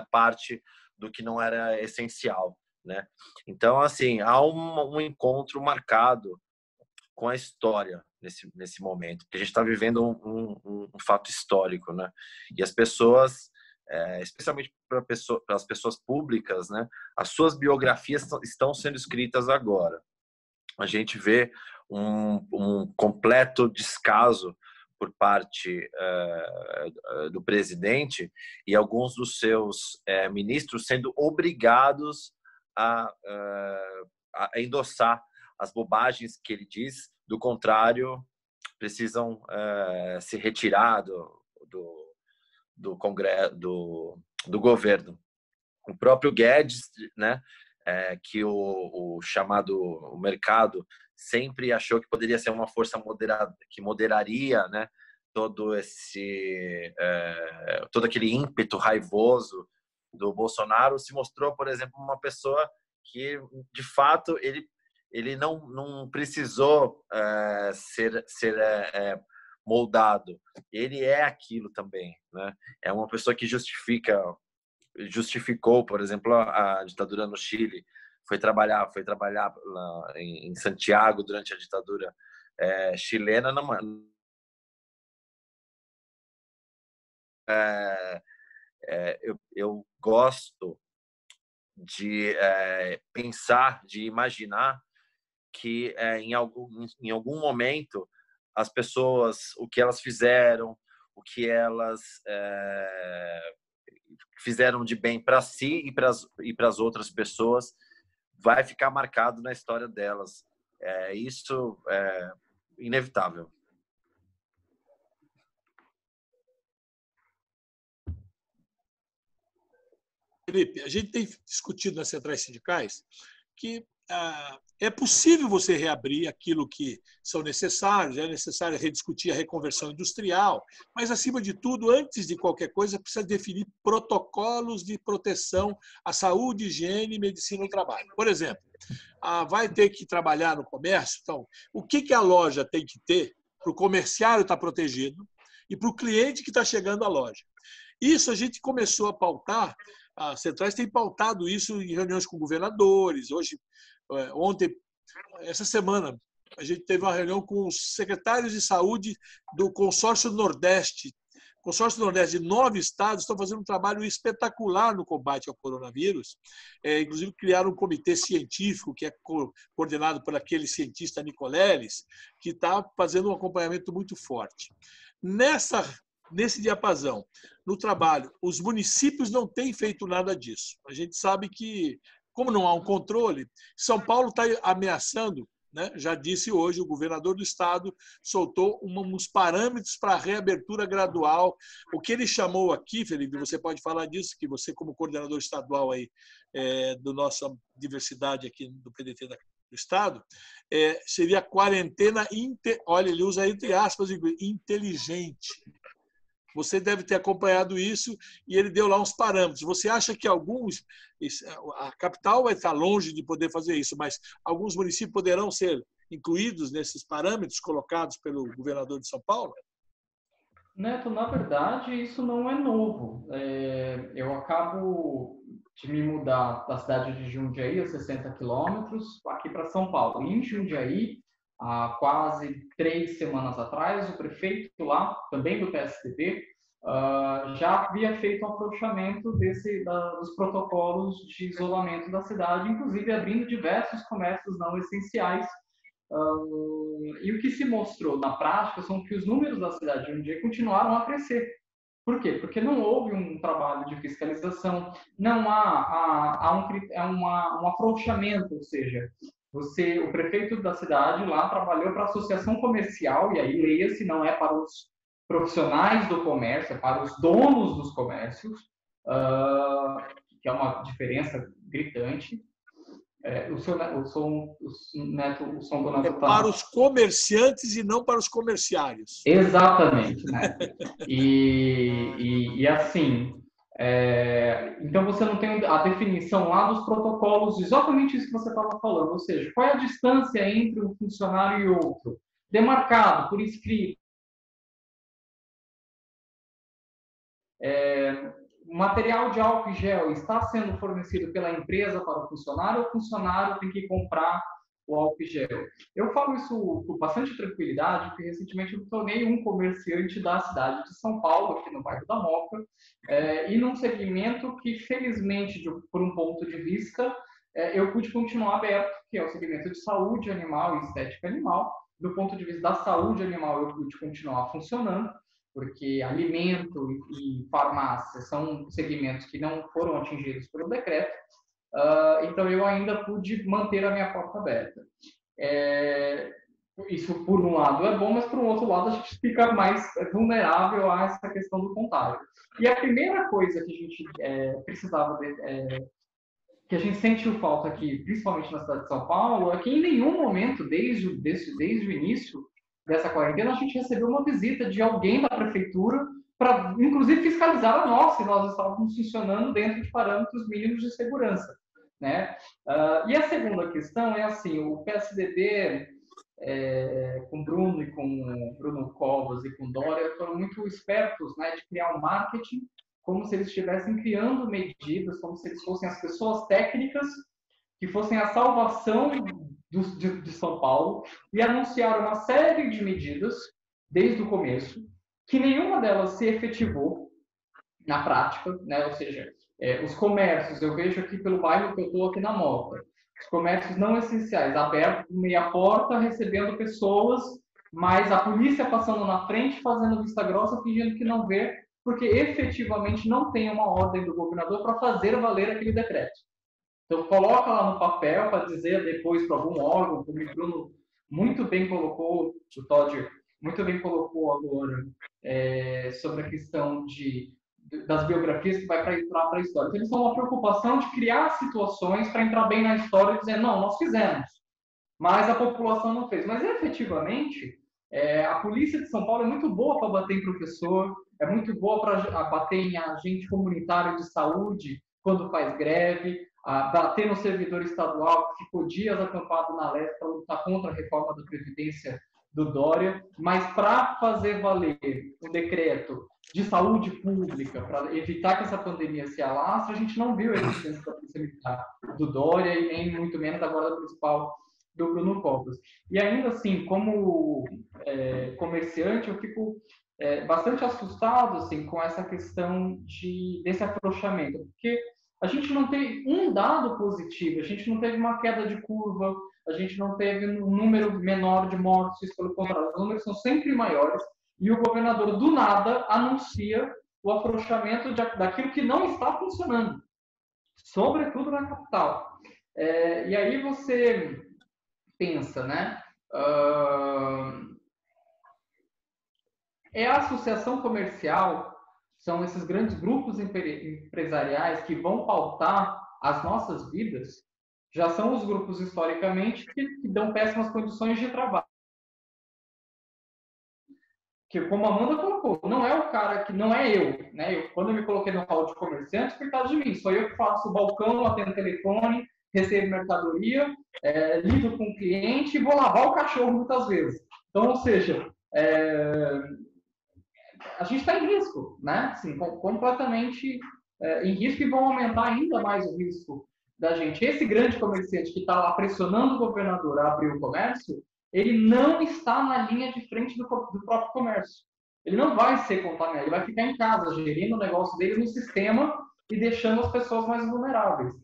parte do que não era essencial, né? Então, assim, há um encontro marcado com a história nesse momento, porque a gente está vivendo um fato histórico, né? E as pessoas, especialmente para as pessoas públicas, né? As suas biografias estão sendo escritas agora. A gente vê um completo descaso por parte do presidente e alguns dos seus ministros sendo obrigados a endossar as bobagens que ele diz. Do contrário, precisam se retirar do Congresso, do governo. O próprio Guedes, né, que o chamado mercado sempre achou que poderia ser uma força moderada, que moderaria, né, todo aquele ímpeto raivoso do Bolsonaro, se mostrou, por exemplo, uma pessoa que, de fato, ele não precisou ser moldado. Ele é aquilo também, né? É uma pessoa que justificou, por exemplo, a ditadura no Chile. Foi trabalhar em Santiago durante a ditadura chilena. Eu gosto de pensar, de imaginar que em algum momento as pessoas, o que elas fizeram, o que elas fizeram de bem para si e para as outras pessoas, vai ficar marcado na história delas. Isso é inevitável. Felipe, a gente tem discutido nas centrais sindicais que é possível você reabrir aquilo que são necessários, é necessário rediscutir a reconversão industrial, mas, acima de tudo, antes de qualquer coisa, precisa definir protocolos de proteção à saúde, higiene e medicina do trabalho. Por exemplo, vai ter que trabalhar no comércio, então, o que a loja tem que ter para o comerciário estar protegido e para o cliente que está chegando à loja? Isso a gente começou a pautar. As centrais têm pautado isso em reuniões com governadores. Ontem, essa semana, a gente teve uma reunião com os secretários de saúde do Consórcio Nordeste. O Consórcio Nordeste de 9 estados estão fazendo um trabalho espetacular no combate ao coronavírus. Inclusive, criaram um comitê científico que é coordenado por aquele cientista Nicoleles, que está fazendo um acompanhamento muito forte. nesse diapasão. No trabalho, os municípios não têm feito nada disso. A gente sabe que, como não há um controle, São Paulo está ameaçando, né? Já disse hoje, o governador do estado soltou uns parâmetros para a reabertura gradual. O que ele chamou aqui, Felipe, você pode falar disso, que você, como coordenador estadual aí, da nossa diversidade aqui do PDT do estado, seria quarentena, olha, ele usa entre aspas, inteligente. Você deve ter acompanhado isso e ele deu lá uns parâmetros. Você acha que a capital vai estar longe de poder fazer isso, mas alguns municípios poderão ser incluídos nesses parâmetros colocados pelo governador de São Paulo? Neto, na verdade, isso não é novo. Eu acabo de me mudar da cidade de Jundiaí, a 60 quilômetros, aqui para São Paulo. E em Jundiaí, há quase 3 semanas atrás, o prefeito lá, também do PSDB, já havia feito um afrouxamento dos protocolos de isolamento da cidade, inclusive abrindo diversos comércios não essenciais. E o que se mostrou na prática são que os números da cidade de Jundiaí continuaram a crescer. Por quê? Porque não houve um trabalho de fiscalização, não há um afrouxamento, ou seja, o prefeito da cidade lá trabalhou para a associação comercial, e aí leia-se, não é para os profissionais do comércio, é para os donos dos comércios, que é uma diferença gritante. O som do Neto tá... Para os comerciantes e não para os comerciários. Exatamente, né? E assim, então você não tem a definição lá dos protocolos, exatamente isso que você estava falando, ou seja, qual é a distância entre um funcionário e outro, demarcado por escrito. O material de álcool e gel está sendo fornecido pela empresa para o funcionário, ou o funcionário tem que comprar o álcool e gel? Eu falo isso com bastante tranquilidade, porque recentemente eu me tornei um comerciante da cidade de São Paulo, aqui no bairro da Moca, e num segmento que, felizmente, por um ponto de vista, eu pude continuar aberto, que é o segmento de saúde animal e estética animal. Do ponto de vista da saúde animal, eu pude continuar funcionando, porque alimento e farmácia são segmentos que não foram atingidos pelo decreto, então eu ainda pude manter a minha porta aberta. Isso, por um lado, é bom, mas, por um outro lado, a gente fica mais vulnerável a essa questão do contágio. E a primeira coisa que a gente precisava, que a gente sentiu falta aqui, principalmente na cidade de São Paulo, é que em nenhum momento, desde o início dessa quarentena, a gente recebeu uma visita de alguém da prefeitura para, inclusive, fiscalizar a nós, se nós estávamos funcionando dentro de parâmetros mínimos de segurança, né? E a segunda questão é assim, o PSDB, com Bruno e com Bruno Covas e com Dória, foram muito espertos, né, de criar um marketing como se eles estivessem criando medidas, como se eles fossem as pessoas técnicas que fossem a salvação de São Paulo, e anunciaram uma série de medidas desde o começo, que nenhuma delas se efetivou na prática, né? Ou seja, os comércios, eu vejo aqui pelo bairro que eu estou aqui na Moca, os comércios não essenciais, abertos, meia porta, recebendo pessoas, mas a polícia passando na frente, fazendo vista grossa, fingindo que não vê, porque efetivamente não tem uma ordem do governador para fazer valer aquele decreto. Então, coloca lá no papel para dizer depois para algum órgão, como o Bruno muito bem colocou, o Todd muito bem colocou agora, sobre a questão das biografias que vai entrar para a história. Então, eles têm uma preocupação de criar situações para entrar bem na história e dizer, não, nós fizemos, mas a população não fez. Mas, efetivamente, a polícia de São Paulo é muito boa para bater em professor, é muito boa para bater em agente comunitário de saúde quando faz greve, bater no servidor estadual que ficou dias acampado na leste para lutar contra a reforma da Previdência do Dória, mas para fazer valer o decreto de saúde pública, para evitar que essa pandemia se alastre, a gente não viu a existência da Polícia Militar do Dória e nem muito menos da Guarda Municipal do Bruno Covas. E ainda assim, como comerciante, eu fico bastante assustado assim, com essa questão desse afrouxamento, porque a gente não tem um dado positivo, a gente não teve uma queda de curva, a gente não teve um número menor de mortes, pelo contrário, os números são sempre maiores. e o governador, do nada, anuncia o afrouxamento daquilo que não está funcionando, sobretudo na capital. E aí você pensa, né? É a associação comercial, são esses grandes grupos empresariais que vão pautar as nossas vidas, já são os grupos historicamente que dão péssimas condições de trabalho. Que, como a Amanda colocou, não é o cara que não é eu, né? Quando eu me coloquei no hall de comerciantes, por causa de mim, sou eu que faço o balcão, atendo telefone, recebo mercadoria, lido com o cliente e vou lavar o cachorro muitas vezes. Então, ou seja, a gente está em risco, né? Assim, completamente em risco, e vão aumentar ainda mais o risco da gente. Esse grande comerciante que está lá pressionando o governador a abrir o comércio, ele não está na linha de frente do próprio comércio. Ele não vai ser contaminado, ele vai ficar em casa, gerindo o negócio dele no sistema e deixando as pessoas mais vulneráveis.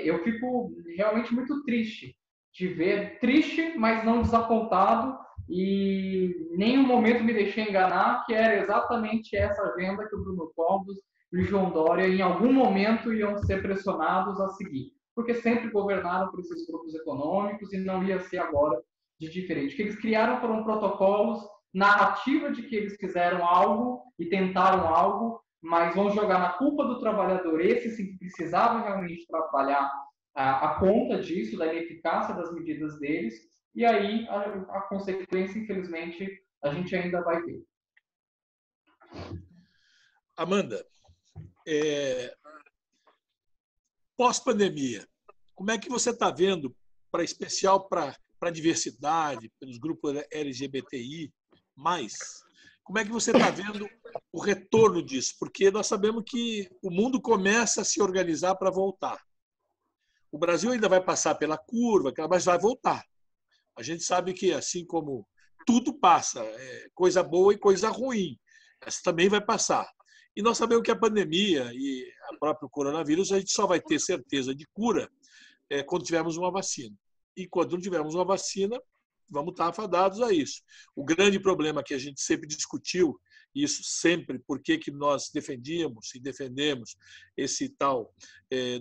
Eu fico realmente muito triste de ver, triste, mas não desapontado, e em nenhum momento me deixei enganar que era exatamente essa agenda que o Bruno Covas e o João Dória, em algum momento, iam ser pressionados a seguir. Porque sempre governaram por esses grupos econômicos e não ia ser agora de diferente. O que eles criaram foram protocolos, narrativa de que eles fizeram algo e tentaram algo, mas vão jogar na culpa do trabalhador, esse sim que precisava realmente trabalhar a conta disso, da ineficácia das medidas deles, e aí a consequência, infelizmente, a gente ainda vai ver. Amanda, pós-pandemia, como é que você está vendo, especial para a diversidade, pelos grupos LGBTI+, como é que você está vendo o retorno disso? Porque nós sabemos que o mundo começa a se organizar para voltar. O Brasil ainda vai passar pela curva, mas vai voltar. A gente sabe que, assim como tudo passa, coisa boa e coisa ruim, essa também vai passar. E nós sabemos que a pandemia e o próprio coronavírus, a gente só vai ter certeza de cura quando tivermos uma vacina. E quando não tivermos uma vacina, vamos estar afadados a isso. O grande problema que a gente sempre discutiu, isso sempre, por que nós defendíamos e defendemos esse tal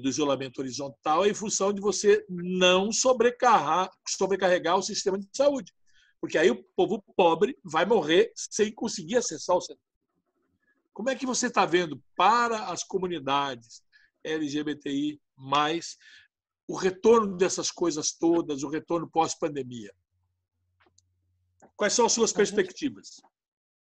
do isolamento horizontal, é em função de você não sobrecarregar o sistema de saúde. Porque aí o povo pobre vai morrer sem conseguir acessar o setor. Como é que você está vendo para as comunidades LGBTI+, o retorno dessas coisas todas, o retorno pós-pandemia? Quais são as suas perspectivas?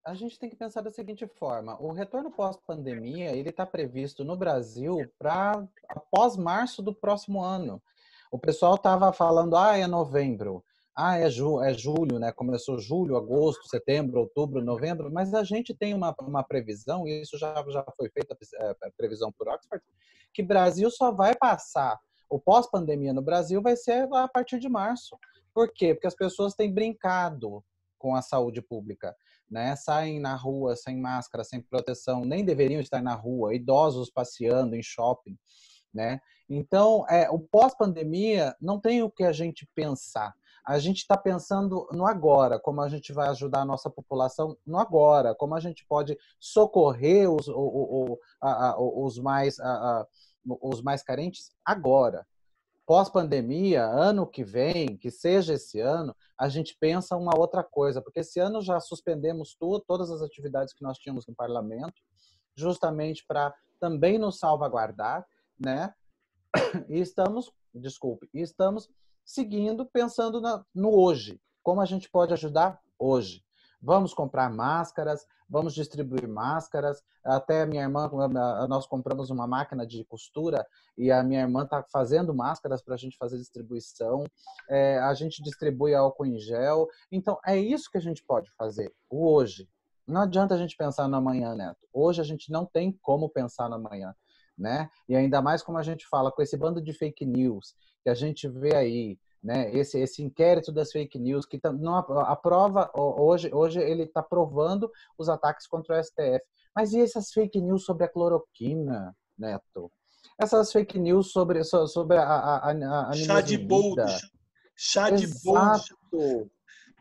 A gente tem que pensar da seguinte forma: o retorno pós-pandemia ele está previsto no Brasil para após março do próximo ano. O pessoal estava falando, é novembro, é julho, né? Começou julho, agosto, setembro, outubro, novembro, mas a gente tem uma previsão, e isso já foi feita a previsão por Oxford, que o Brasil só vai passar, o pós-pandemia no Brasil vai ser a partir de março. Por quê? Porque as pessoas têm brincado com a saúde pública, né? Saem na rua sem máscara, sem proteção, nem deveriam estar na rua, idosos passeando em shopping, né? Então, o pós-pandemia não tem o que a gente pensar. A gente está pensando no agora, como a gente vai ajudar a nossa população no agora, como a gente pode socorrer os mais carentes agora. Pós-pandemia, ano que vem, que seja esse ano, a gente pensa uma outra coisa, porque esse ano já suspendemos todas as atividades que nós tínhamos no parlamento, justamente para também nos salvaguardar, né? E estamos seguindo, pensando no hoje, como a gente pode ajudar hoje. Vamos comprar máscaras, vamos distribuir máscaras. Até minha irmã, nós compramos uma máquina de costura e a minha irmã está fazendo máscaras para a gente fazer distribuição. A gente distribui álcool em gel. Então, é isso que a gente pode fazer hoje. Não adianta a gente pensar no amanhã, Neto. Hoje a gente não tem como pensar no amanhã, né? E ainda mais como a gente fala, com esse bando de fake news que a gente vê aí, né? Esse inquérito das fake news que não aprova hoje ele está provando os ataques contra o STF. Mas e essas fake news sobre a cloroquina, Neto? Essas fake news sobre a chá de boldo. Chá de boldo.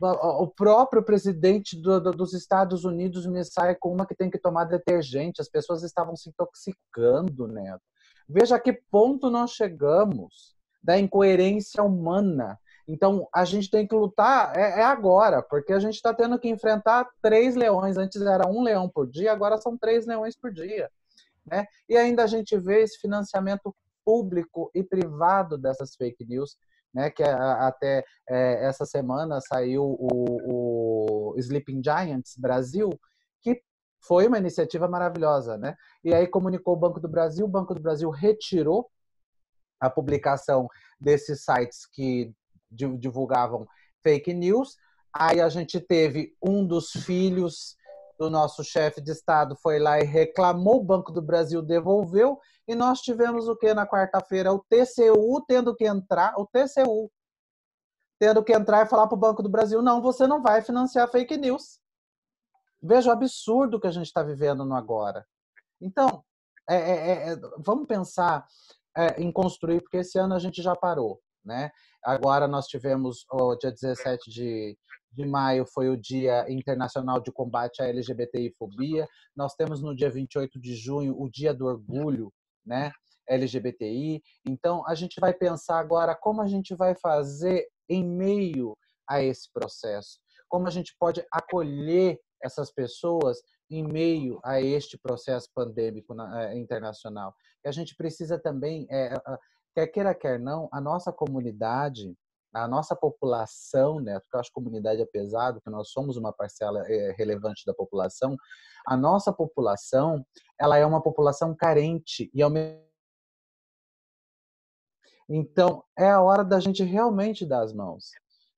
O próprio presidente dos Estados Unidos me sai com uma que tem que tomar detergente. As pessoas estavam se intoxicando, Neto. Veja a que ponto nós chegamos da incoerência humana. Então, a gente tem que lutar agora, porque a gente está tendo que enfrentar 3 leões. Antes era 1 leão por dia, agora são 3 leões por dia. Né? E ainda a gente vê esse financiamento público e privado dessas fake news, né? Que até essa semana saiu o Sleeping Giants Brasil, que foi uma iniciativa maravilhosa. Né? E aí comunicou o Banco do Brasil retirou a publicação desses sites que divulgavam fake news. Aí a gente teve um dos filhos do nosso chefe de Estado foi lá e reclamou, o Banco do Brasil devolveu, e nós tivemos o que na quarta-feira? O TCU tendo que entrar e falar para o Banco do Brasil, não, você não vai financiar fake news. Veja o absurdo que a gente está vivendo no agora. Então, vamos pensar em construir, porque esse ano a gente já parou. Né? Agora nós tivemos o dia 17 de maio, foi o Dia Internacional de Combate à LGBTI-fobia. Nós temos no dia 28 de junho o Dia do Orgulho, né? LGBTI. Então, a gente vai pensar agora como a gente vai fazer em meio a esse processo. Como a gente pode acolher essas pessoas em meio a este processo pandêmico internacional. E a gente precisa também, quer queira, quer não, a nossa comunidade, a nossa população, né, porque eu acho que comunidade é pesado, que nós somos uma parcela relevante da população, a nossa população, ela é uma população carente e então é a hora da gente realmente dar as mãos,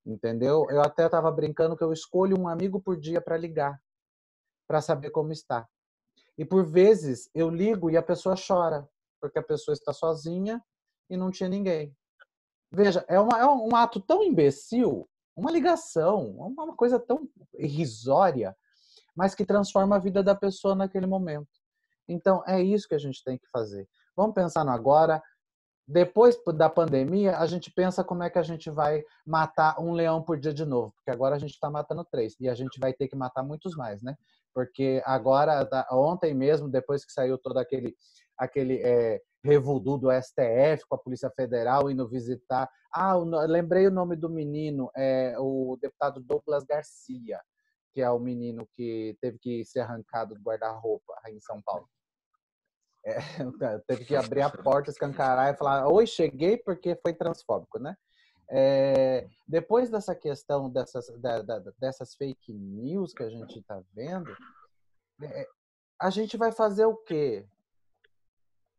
entendeu? Eu até estava brincando que eu escolho um amigo por dia para ligar, para saber como está. E por vezes eu ligo e a pessoa chora, porque a pessoa está sozinha e não tinha ninguém. Veja, é um ato tão imbecil, uma ligação, uma coisa tão irrisória, mas que transforma a vida da pessoa naquele momento. Então, é isso que a gente tem que fazer. Vamos pensar no agora. Depois da pandemia, a gente pensa como é que a gente vai matar 1 leão por dia de novo, porque agora a gente está matando 3, e a gente vai ter que matar muitos mais, né? Porque agora, ontem mesmo, depois que saiu todo aquele revodu do STF com a Polícia Federal indo visitar. Lembrei o nome do menino, o deputado Douglas Garcia, que é o menino que teve que ser arrancado do guarda-roupa aí em São Paulo. Teve que abrir a porta, escancarar e falar: oi, cheguei, porque foi transfóbico, né? Depois dessa questão dessas fake news que a gente está vendo, a gente vai fazer o quê?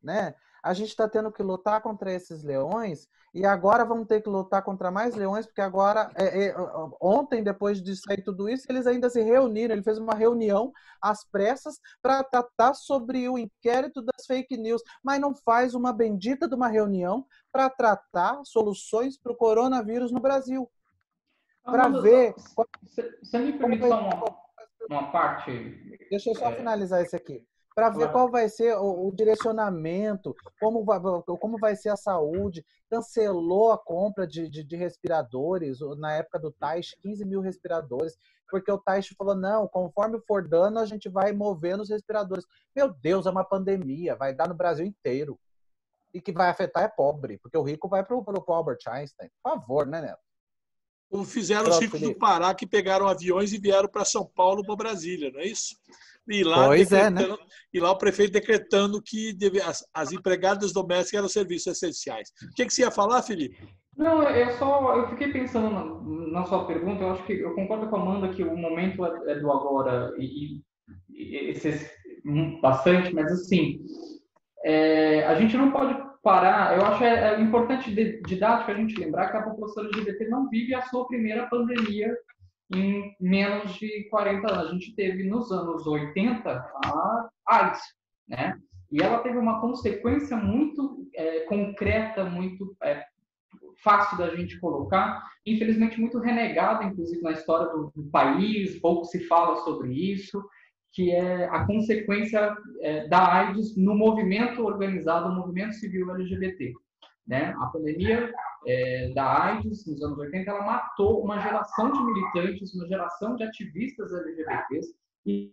Né? A gente está tendo que lutar contra esses leões e agora vamos ter que lutar contra mais leões, porque agora, ontem, depois de sair tudo isso, eles ainda se reuniram, ele fez uma reunião às pressas para tratar sobre o inquérito das fake news, mas não faz uma bendita de uma reunião para tratar soluções para o coronavírus no Brasil. Para ver... Você me permite só uma parte? Deixa eu só finalizar esse aqui. Para ver qual vai ser o direcionamento, como vai ser a saúde. Cancelou a compra de respiradores, na época do Taish, 15 mil respiradores, porque o Taish falou, não, conforme for dando, a gente vai movendo os respiradores. Meu Deus, é uma pandemia, vai dar no Brasil inteiro. E que vai afetar é pobre, porque o rico vai para o Albert Einstein. Por favor, né, Neto? Como fizeram os ricos do Pará, que pegaram aviões e vieram para São Paulo, para Brasília, não é isso? E lá, né? E lá o prefeito decretando que as empregadas domésticas eram serviços essenciais. O que você ia falar, Felipe? Não, eu fiquei pensando na sua pergunta. Eu acho que eu concordo com a Amanda que o momento é do agora e bastante, mas assim, a gente não pode parar. Eu acho importante didático a gente lembrar que a população LGBT não vive a sua primeira pandemia em menos de 40 anos. A gente teve nos anos 80 a AIDS, né? E ela teve uma consequência muito concreta, muito fácil da gente colocar, infelizmente muito renegada, inclusive na história do país, pouco se fala sobre isso, que é a consequência da AIDS no movimento organizado, no movimento civil LGBT. né? A pandemia da AIDS, nos anos 80, ela matou uma geração de militantes, uma geração de ativistas LGBTs, e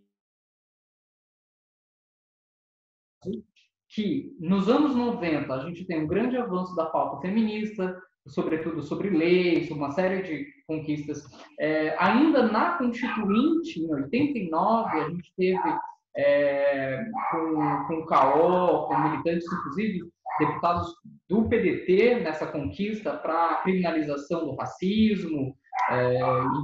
que nos anos 90 a gente tem um grande avanço da pauta feminista, sobretudo sobre leis, uma série de conquistas. Ainda na Constituinte, em 89, a gente teve, com o CAO, com militantes, inclusive deputados do PDT, nessa conquista para a criminalização do racismo,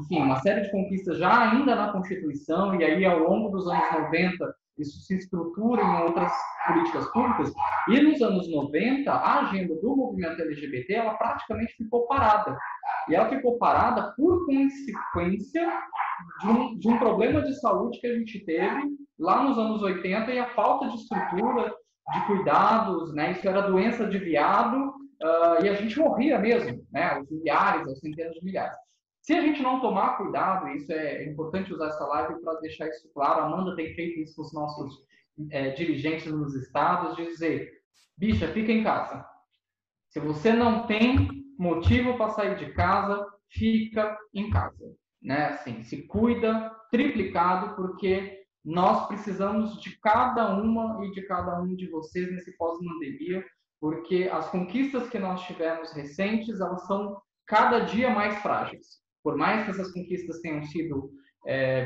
enfim, uma série de conquistas já ainda na Constituição, e aí ao longo dos anos 90 isso se estrutura em outras políticas públicas. E nos anos 90, a agenda do movimento LGBT, ela praticamente ficou parada. E ela ficou parada por consequência de um problema de saúde que a gente teve lá nos anos 80 e a falta de estrutura, de cuidados, né? Isso era doença de veado, e a gente morria mesmo, né? Aos milhares, aos centenas de milhares. Se a gente não tomar cuidado, isso é importante usar essa live para deixar isso claro, a Amanda tem feito isso com os nossos dirigentes nos estados, de dizer, bicha, fica em casa. Se você não tem motivo para sair de casa, fica em casa. Né? Assim, se cuida triplicado, porque nós precisamos de cada uma e de cada um de vocês nesse pós-pandemia, porque as conquistas que nós tivemos recentes, elas são cada dia mais frágeis. Por mais que essas conquistas tenham sido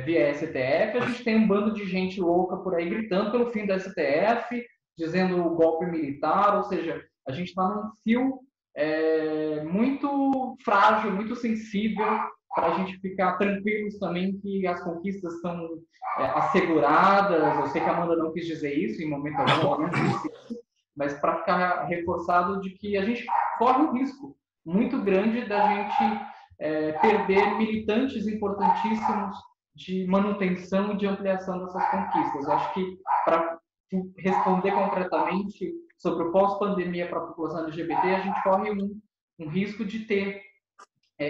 via STF, a gente tem um bando de gente louca por aí gritando pelo fim da STF, dizendo o golpe militar, ou seja, a gente está num fio muito frágil, muito sensível, para a gente ficar tranquilos também que as conquistas estão asseguradas. Eu sei que a Amanda não quis dizer isso em momento algum, mas para ficar reforçado de que a gente corre um risco muito grande da gente perder militantes importantíssimos de manutenção e de ampliação dessas conquistas. Eu acho que, para responder concretamente sobre o pós-pandemia para a população LGBT, a gente corre um risco de ter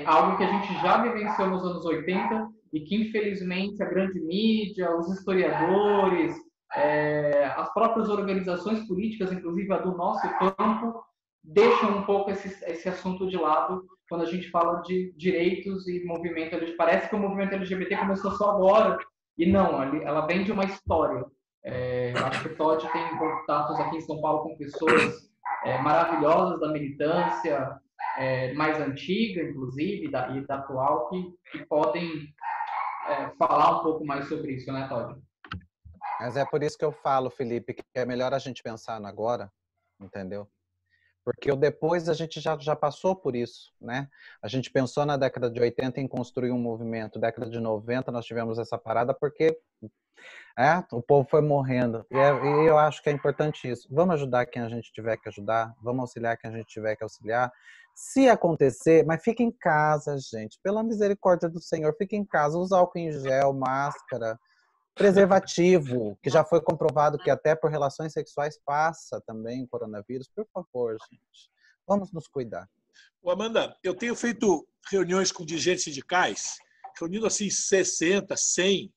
algo que a gente já vivenciou nos anos 80 e que, infelizmente, a grande mídia, os historiadores, as próprias organizações políticas, inclusive a do nosso campo, deixam um pouco esse assunto de lado quando a gente fala de direitos e movimento LGBT. Parece que o movimento LGBT começou só agora, e não, ela vem de uma história. Acho que o Todd tem contatos aqui em São Paulo com pessoas maravilhosas da militância, mais antiga, inclusive, e da atual, que podem falar um pouco mais sobre isso, né, Todd? Mas é por isso que eu falo, Felipe, que é melhor a gente pensar no agora, entendeu? Porque o depois a gente já passou por isso, né? A gente pensou na década de 80 em construir um movimento, década de 90 nós tivemos essa parada porque o povo foi morrendo. E eu acho que é importante isso. Vamos ajudar quem a gente tiver que ajudar, vamos auxiliar quem a gente tiver que auxiliar. Se acontecer, mas fique em casa, gente. Pela misericórdia do Senhor, fique em casa, usa álcool em gel, máscara, preservativo, que já foi comprovado que até por relações sexuais passa também o coronavírus. Por favor, gente, vamos nos cuidar. Amanda, eu tenho feito reuniões com dirigentes sindicais, reunindo assim 60, 100.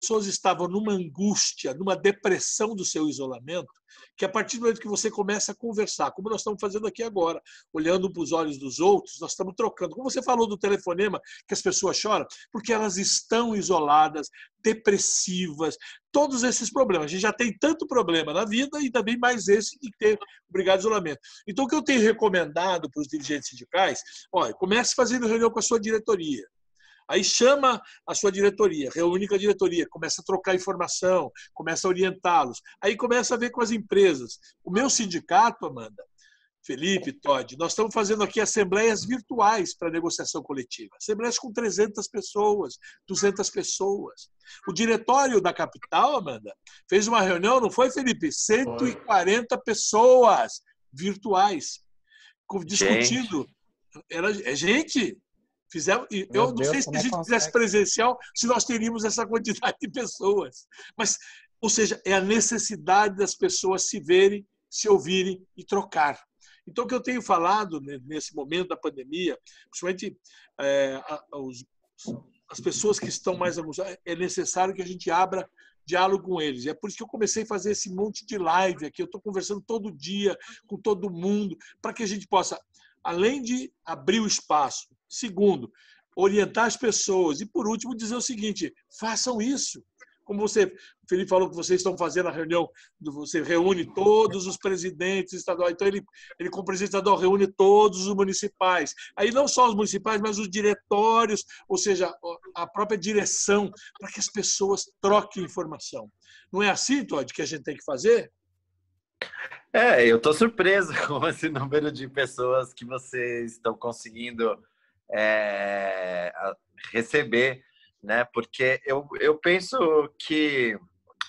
Pessoas estavam numa angústia, numa depressão do seu isolamento, que a partir do momento que você começa a conversar, como nós estamos fazendo aqui agora, olhando para os olhos dos outros, nós estamos trocando. Como você falou do telefonema, que as pessoas choram, porque elas estão isoladas, depressivas, todos esses problemas. A gente já tem tanto problema na vida e também mais esse de ter obrigado ao isolamento. Então, o que eu tenho recomendado para os dirigentes sindicais, olha, comece fazendo reunião com a sua diretoria. Aí chama a sua diretoria, reúne com a diretoria, começa a trocar informação, começa a orientá-los. Aí começa a ver com as empresas. O meu sindicato, Amanda, Felipe, Todd, nós estamos fazendo aqui assembleias virtuais para negociação coletiva. Assembleias com 300 pessoas, 200 pessoas. O diretório da capital, Amanda, fez uma reunião, não foi, Felipe? 140 pessoas virtuais, discutindo. Gente, eu não sei se a gente fizesse presencial, se nós teríamos essa quantidade de pessoas. Mas, ou seja, é a necessidade das pessoas se verem, se ouvirem e trocar. Então, o que eu tenho falado nesse momento da pandemia, principalmente as pessoas que estão mais angustiadas, é necessário que a gente abra diálogo com eles. É por isso que eu comecei a fazer esse monte de live aqui. Eu estou conversando todo dia com todo mundo, para que a gente possa, além de abrir o espaço, segundo, orientar as pessoas, e por último, dizer o seguinte: façam isso. Como você, o Felipe falou que vocês estão fazendo a reunião, você reúne todos os presidentes estaduais, então ele como presidente estadual reúne todos os municipais. Aí não só os municipais, mas os diretórios, ou seja, a própria direção, para que as pessoas troquem informação. Não é assim, Todd, que a gente tem que fazer? Eu estou surpreso com esse número de pessoas que vocês estão conseguindo receber, né? Porque eu penso que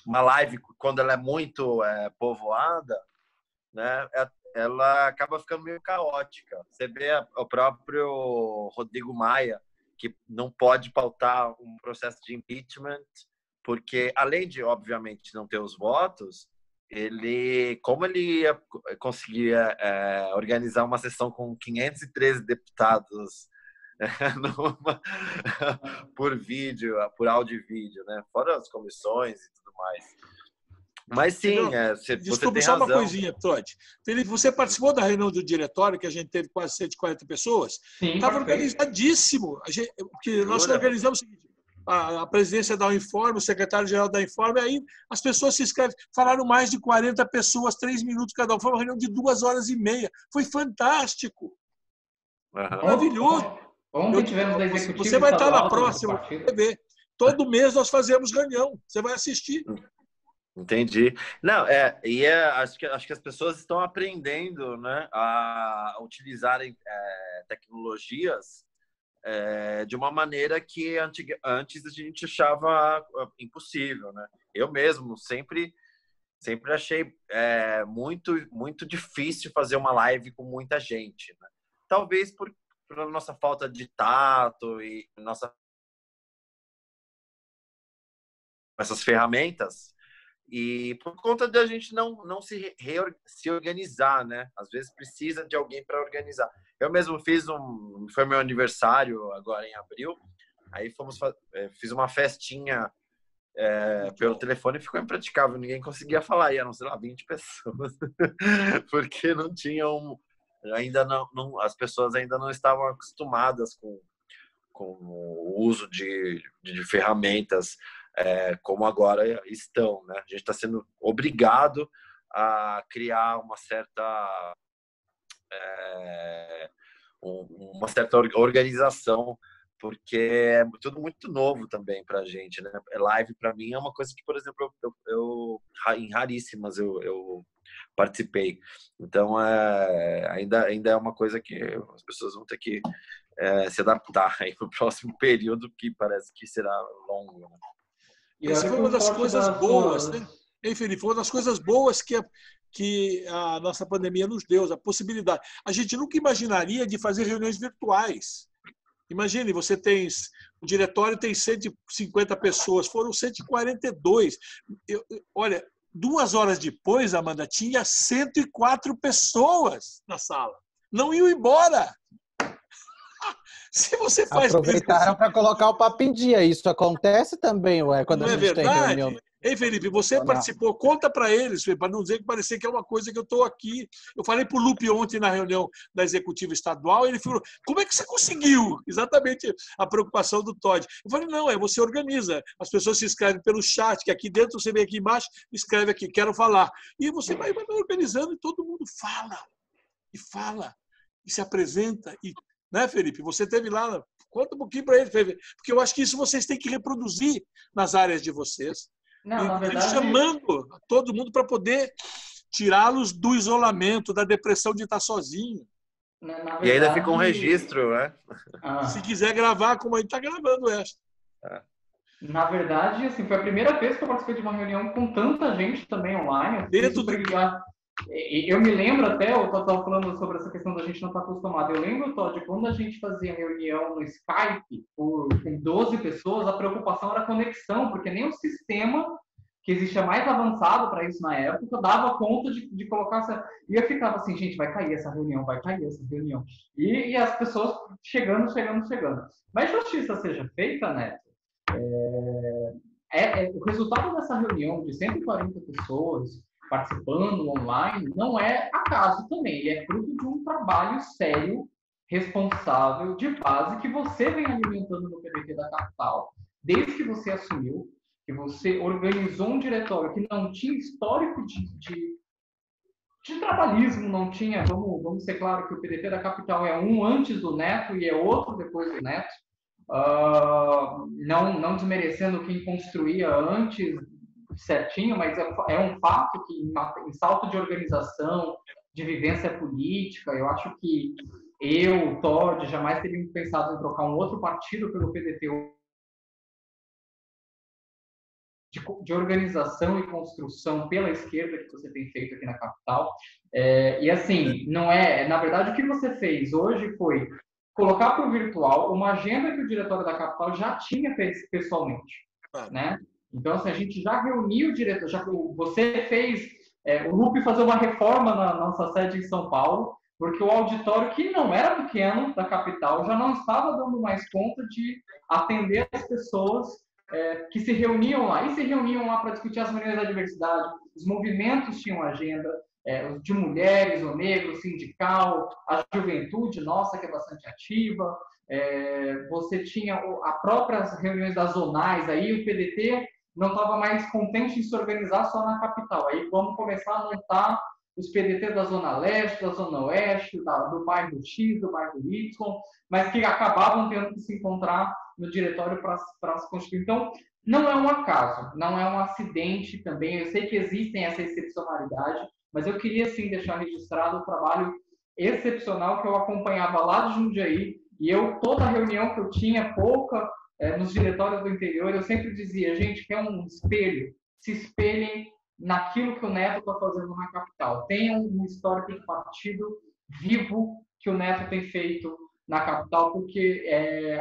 uma live, quando ela é muito povoada, né, ela acaba ficando meio caótica. Você vê o próprio Rodrigo Maia, que não pode pautar um processo de impeachment, porque, além de, obviamente, não ter os votos, como ele ia conseguir organizar uma sessão com 513 deputados por vídeo, por áudio e vídeo, né? Fora as comissões e tudo mais. Mas sim, você desculpa, tem só razão. uma coisinha, Todd. Felipe, você participou da reunião do diretório, que a gente teve quase 140 pessoas? Sim, estava organizadíssimo. Porque nós organizamos o seguinte: a presidência dá o informe, o secretário-geral dá o informe, aí as pessoas se inscrevem. Falaram mais de 40 pessoas, 3 minutos cada um. Foi uma reunião de 2h30. Foi fantástico. Maravilhoso. Ontem tivemos da executiva você vai estar na estadual próxima TV. Todo mês nós fazemos reunião. Você vai assistir. Entendi. Não, acho que as pessoas estão aprendendo, né, a utilizarem tecnologias de uma maneira que antes a gente achava impossível, né? Eu mesmo sempre achei muito difícil fazer uma live com muita gente, né? Talvez por nossa falta de tato e essas ferramentas, e por conta de a gente não se organizar, né? Às vezes precisa de alguém para organizar. Eu mesmo foi meu aniversário agora em abril, aí fiz uma festinha pelo telefone e ficou impraticável, ninguém conseguia falar, eram, sei lá, 20 pessoas, porque não tinham, ainda não, as pessoas ainda não estavam acostumadas com o uso de ferramentas como agora estão, né? A gente está sendo obrigado a criar uma certa organização, porque é tudo muito novo também para a gente, né? Live para mim é uma coisa que, por exemplo, eu em raríssimas eu participei. Então ainda é uma coisa que as pessoas vão ter que se adaptar aí para o próximo período, que parece que será longo, né? Essa foi uma das coisas boas, né? Hein, Felipe? Foi uma das coisas boas que a nossa pandemia nos deu, a possibilidade. A gente nunca imaginaria de fazer reuniões virtuais. Imagine, o diretório tem 150 pessoas, foram 142. Olha, 2 horas depois, Amanda, tinha 104 pessoas na sala. Não iam embora. Se você faz aproveitaram para colocar o papo em dia. Isso acontece também, quando não a gente tem reunião. Ei, Felipe, você participou, conta para eles, para não dizer que parecia que é uma coisa que eu estou aqui. Eu falei para o Lupe ontem na reunião da Executiva Estadual, ele falou: como é que você conseguiu? Exatamente a preocupação do Todd. Eu falei: não, você organiza. As pessoas se inscrevem pelo chat, que aqui dentro você vem aqui embaixo, escreve aqui, quero falar. E você vai organizando e todo mundo fala, e se apresenta. Né, Felipe? Você teve lá, conta um pouquinho para ele, porque eu acho que isso vocês têm que reproduzir nas áreas de vocês. Não, na verdade, chamando todo mundo para poder tirá-los do isolamento, da depressão de estar sozinho. Verdade, e ainda fica um registro, né? Se quiser gravar, como a gente está gravando essa. Na verdade, assim, foi a primeira vez que eu participei de uma reunião com tanta gente também online. Eu me lembro até, eu estava falando sobre essa questão da gente não estar acostumado. Eu lembro, Todd, quando a gente fazia reunião no Skype com 12 pessoas, a preocupação era a conexão, porque nem o sistema que existia mais avançado para isso na época dava conta de colocar essa... E eu ficava assim, gente, vai cair essa reunião. E as pessoas chegando. Mas justiça seja feita, Neto. o resultado dessa reunião de 140 pessoas participando online não é acaso também, ele é fruto de um trabalho sério, responsável, de base, que você vem alimentando no PDT da capital, desde que você assumiu, que você organizou um diretório que não tinha histórico de trabalhismo, não tinha, vamos ser claro que o PDT da capital é um antes do Neto e é outro depois do Neto, não desmerecendo quem construía antes certinho, mas é um fato que em salto de organização, de vivência política, eu acho que o Todd, jamais teríamos pensado em trocar um outro partido pelo PDT de organização e construção pela esquerda que você tem feito aqui na capital. E assim, não é... Na verdade, o que você fez hoje foi colocar para o virtual uma agenda que o diretório da capital já tinha pessoalmente, né? Então, assim, a gente já reuniu o diretor, você fez o Lupe fazer uma reforma na nossa sede em São Paulo, porque o auditório, que não era pequeno, da capital, já não estava dando mais conta de atender as pessoas que se reuniam lá. E se reuniam lá para discutir as maneiras da diversidade, os movimentos tinham agenda, de mulheres, o negro, o sindical, a juventude nossa, que é bastante ativa, você tinha as próprias reuniões das zonais, aí o PDT não estava mais contente em se organizar só na capital. Aí vamos começar a montar os PDT da Zona Leste, da Zona Oeste, do bairro X, do bairro Y, mas que acabavam tendo que se encontrar no diretório para se constituir. Então, não é um acaso, não é um acidente também. Eu sei que existem essa excepcionalidade, mas eu queria, sim, deixar registrado o trabalho excepcional que eu acompanhava lá de Jundiaí, e toda reunião que eu tinha, nos diretórios do interior, eu sempre dizia, gente, quer um espelho, se espelhem naquilo que o Neto está fazendo na capital. Tenham um histórico de partido vivo que o Neto tem feito na capital, porque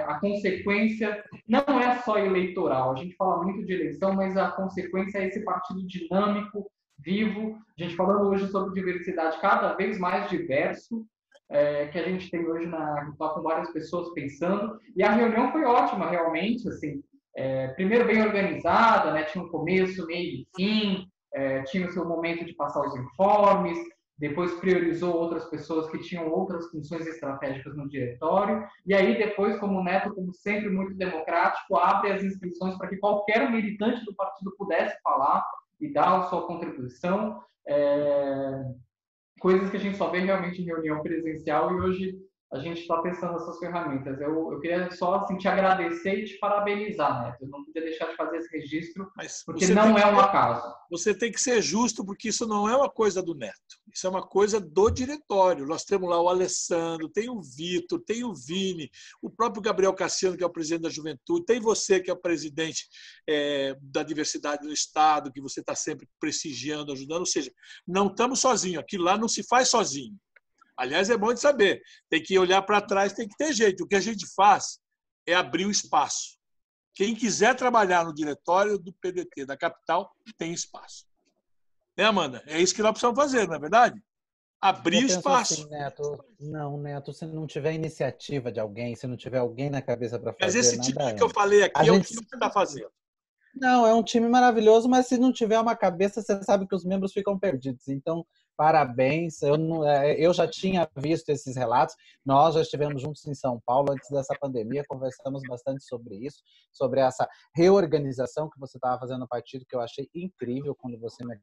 a consequência não é só eleitoral. A gente fala muito de eleição, mas a consequência é esse partido dinâmico, vivo. A gente falando hoje sobre diversidade cada vez mais diverso, que a gente tem hoje com várias pessoas pensando, e a reunião foi ótima, realmente, assim, primeiro bem organizada, né? Tinha um começo, meio e fim, tinha o seu momento de passar os informes, depois priorizou outras pessoas que tinham outras funções estratégicas no diretório, e aí depois, como o Neto, como sempre, muito democrático, abre as inscrições para que qualquer militante do partido pudesse falar e dar a sua contribuição, coisas que a gente só vê realmente em reunião presencial, e hoje a gente está pensando nessas ferramentas. Eu queria só assim, te agradecer e te parabenizar, né? Eu não podia deixar de fazer esse registro, porque não é um acaso. Você tem que ser justo, porque isso não é uma coisa do Neto. Isso é uma coisa do diretório. Nós temos lá o Alessandro, tem o Vitor, tem o Vini, o próprio Gabriel Cassiano, que é o presidente da Juventude, tem você, que é o presidente da diversidade do Estado, que você está sempre prestigiando, ajudando. Ou seja, não estamos sozinhos. Aquilo lá não se faz sozinho. Aliás, é bom de saber. Tem que olhar para trás, tem que ter jeito. O que a gente faz é abrir o espaço. Quem quiser trabalhar no diretório do PDT da capital tem espaço. Né, Amanda? É isso que nós precisamos fazer, não é verdade? Abrir espaço. Assim, Neto, se não tiver iniciativa de alguém, se não tiver alguém na cabeça para fazer, mas esse time que eu falei aqui é o time que está fazendo. Não, é um time maravilhoso, mas se não tiver uma cabeça, você sabe que os membros ficam perdidos. Então, parabéns. Eu já tinha visto esses relatos. Nós já estivemos juntos em São Paulo antes dessa pandemia, conversamos bastante sobre isso, sobre essa reorganização que você estava fazendo no partido, que eu achei incrível quando você me...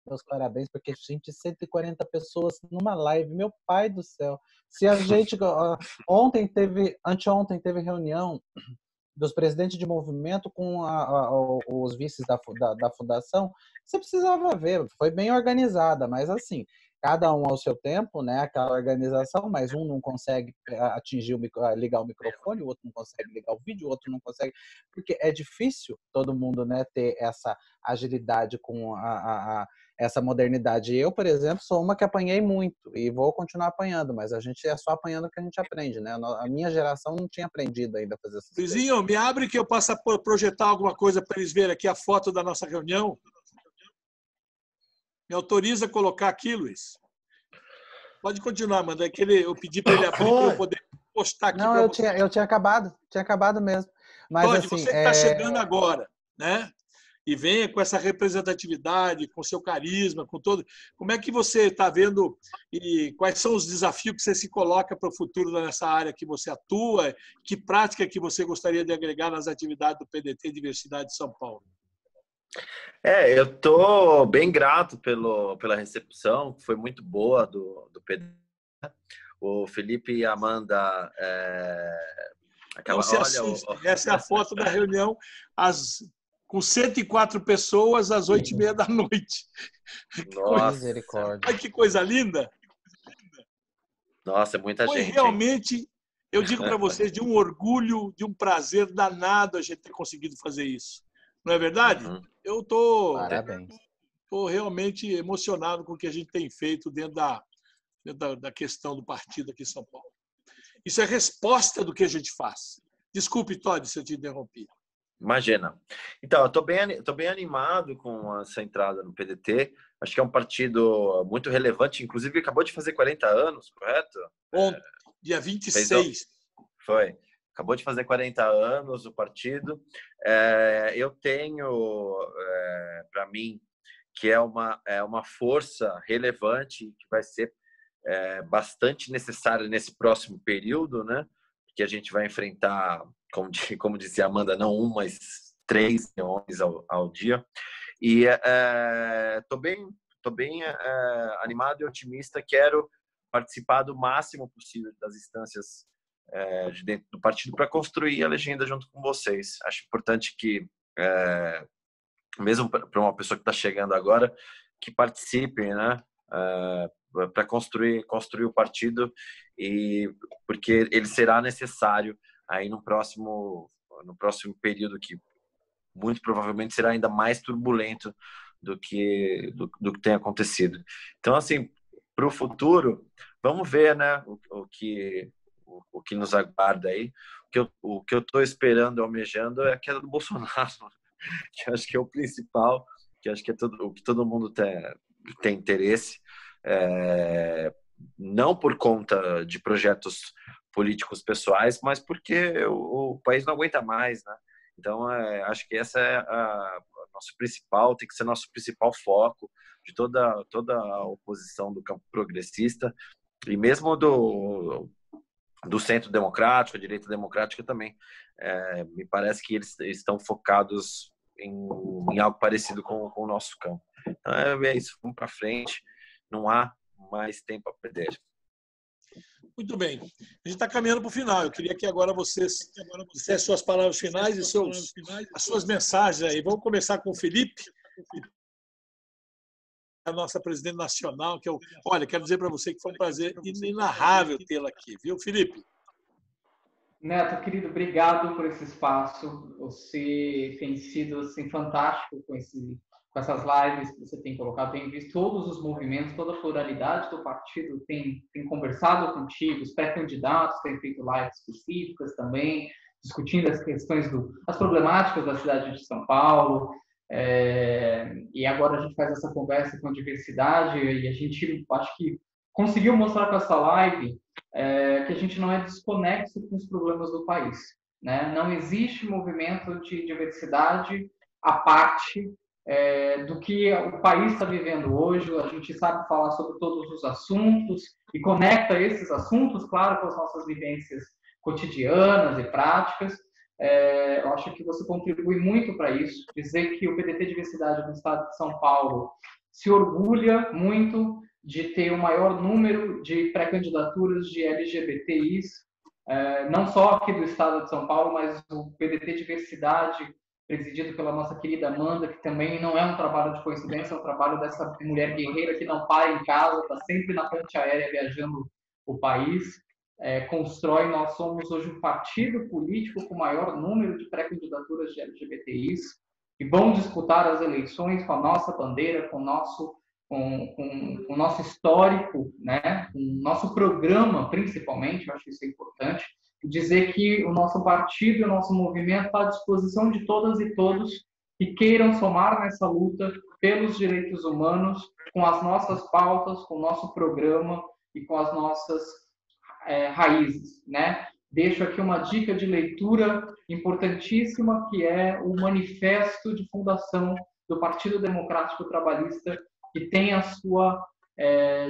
Meus parabéns, porque, gente, 140 pessoas numa live, meu pai do céu. Se a gente... Anteontem teve reunião dos presidentes de movimento com os vices da fundação, você precisava ver, foi bem organizada, mas assim, cada um ao seu tempo, né, aquela organização, mas um não consegue ligar o microfone, o outro não consegue ligar o vídeo, o outro não consegue, porque é difícil todo mundo, né, ter essa agilidade com essa modernidade. Eu, por exemplo, sou uma que apanhei muito e vou continuar apanhando, mas a gente é só apanhando que a gente aprende, né? A minha geração não tinha aprendido ainda a fazer essas coisas. Luizinho, me abre que eu possa projetar alguma coisa para eles verem aqui a foto da nossa reunião. Me autoriza a colocar aqui, Luiz? Pode continuar, Amanda. Eu pedi para ele abrir para eu poder postar aqui. Não, eu tinha acabado mesmo. Mas, Todd, assim, você que está chegando agora, né? E venha com essa representatividade, com seu carisma, com todo. Como é que você está vendo e quais são os desafios que você se coloca para o futuro nessa área que você atua? Que prática que você gostaria de agregar nas atividades do PDT Diversidade de São Paulo? Eu estou bem grato pela recepção, que foi muito boa do PDT. O Felipe e a Amanda. Não se assustem, essa é a foto da reunião com 104 pessoas às 8h30 da noite. Nossa, misericórdia. Olha que coisa linda! Nossa, é muita Foi gente. realmente, eu digo para vocês, de um orgulho, de um prazer danado a gente ter conseguido fazer isso. Não é verdade? Uhum. Eu estou realmente emocionado com o que a gente tem feito dentro da questão do partido aqui em São Paulo. Isso é resposta do que a gente faz. Desculpe, Todd, se eu te interrompi. Imagina. Então, eu estou bem animado com essa entrada no PDT. Acho que é um partido muito relevante. Inclusive, acabou de fazer 40 anos, correto? Ontem, dia 26. Foi. Acabou de fazer 40 anos o partido. Eu tenho, para mim, que é uma força relevante que vai ser bastante necessária nesse próximo período, né? Que a gente vai enfrentar, como dizia a Amanda, não um, mas 3 reuniões ao dia. E tô bem animado e otimista. Quero participar do máximo possível das instâncias de dentro do partido para construir a legenda junto com vocês. Acho importante que, mesmo para uma pessoa que está chegando agora, que participe, né? Para construir o partido, porque ele será necessário aí no próximo período, que muito provavelmente será ainda mais turbulento do que tem acontecido. Então, assim, para o futuro, vamos ver, né, o que nos aguarda aí. O que eu estou esperando, almejando, é a queda do Bolsonaro, que acho que é o principal, que acho que é o que todo mundo tem interesse. Não por conta de projetos políticos pessoais, mas porque o país não aguenta mais, né? Então, acho que essa é tem que ser nosso principal foco de toda a oposição do campo progressista e mesmo do centro democrático, a direita democrática também. Me parece que eles estão focados em algo parecido com o nosso campo. Então, é isso, vamos para frente. Não há mais tempo a perder. Muito bem. A gente está caminhando para o final. Eu queria que agora vocês dissessem suas palavras finais e as suas mensagens aí. Vamos começar com o Felipe, a nossa presidente nacional, que olha, quero dizer para você que foi um prazer inenarrável tê-la aqui, viu, Felipe? Neto, querido, obrigado por esse espaço. Você tem sido assim, fantástico com essas lives que você tem colocado. Tenho visto todos os movimentos, toda a pluralidade do partido tem conversado contigo, os pré-candidatos têm feito lives específicas também, discutindo as questões as problemáticas da cidade de São Paulo. E agora a gente faz essa conversa com a diversidade e a gente, acho que, conseguiu mostrar com essa live que a gente não é desconexo com os problemas do país, né? Não existe movimento de diversidade à parte do que o país está vivendo hoje. A gente sabe falar sobre todos os assuntos e conecta esses assuntos, claro, com as nossas vivências cotidianas e práticas. Eu acho que você contribui muito para isso. Dizer que o PDT Diversidade do Estado de São Paulo se orgulha muito de ter o maior número de pré-candidaturas de LGBTIs, não só aqui do Estado de São Paulo, mas o PDT Diversidade, presidido pela nossa querida Amanda, que também não é um trabalho de coincidência, é um trabalho dessa mulher guerreira que não para em casa, está sempre na ponte aérea viajando o país, constrói. Nós somos hoje um partido político com o maior número de pré-candidaturas de LGBTIs, que vão disputar as eleições com a nossa bandeira, com o nosso histórico, né? Com o nosso programa, principalmente. Eu acho isso importante. Dizer que o nosso partido e o nosso movimento está à disposição de todas e todos que queiram somar nessa luta pelos direitos humanos, com as nossas pautas, com o nosso programa e com as nossas raízes, né? deixo aqui uma dica de leitura importantíssima, que é o Manifesto de Fundação do Partido Democrático Trabalhista, que tem a sua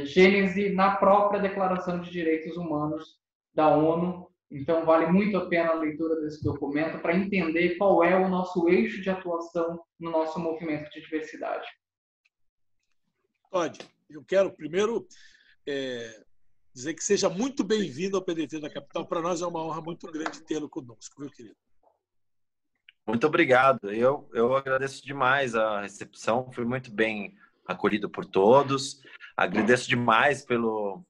gênese na própria Declaração de Direitos Humanos da ONU. Então, vale muito a pena a leitura desse documento para entender qual é o nosso eixo de atuação no nosso movimento de diversidade. Todd, eu quero primeiro dizer que seja muito bem-vindo ao PDT da Capital. Para nós é uma honra muito grande tê-lo conosco, meu querido. Muito obrigado. Eu agradeço demais a recepção, fui muito bem acolhido por todos. Agradeço demais pro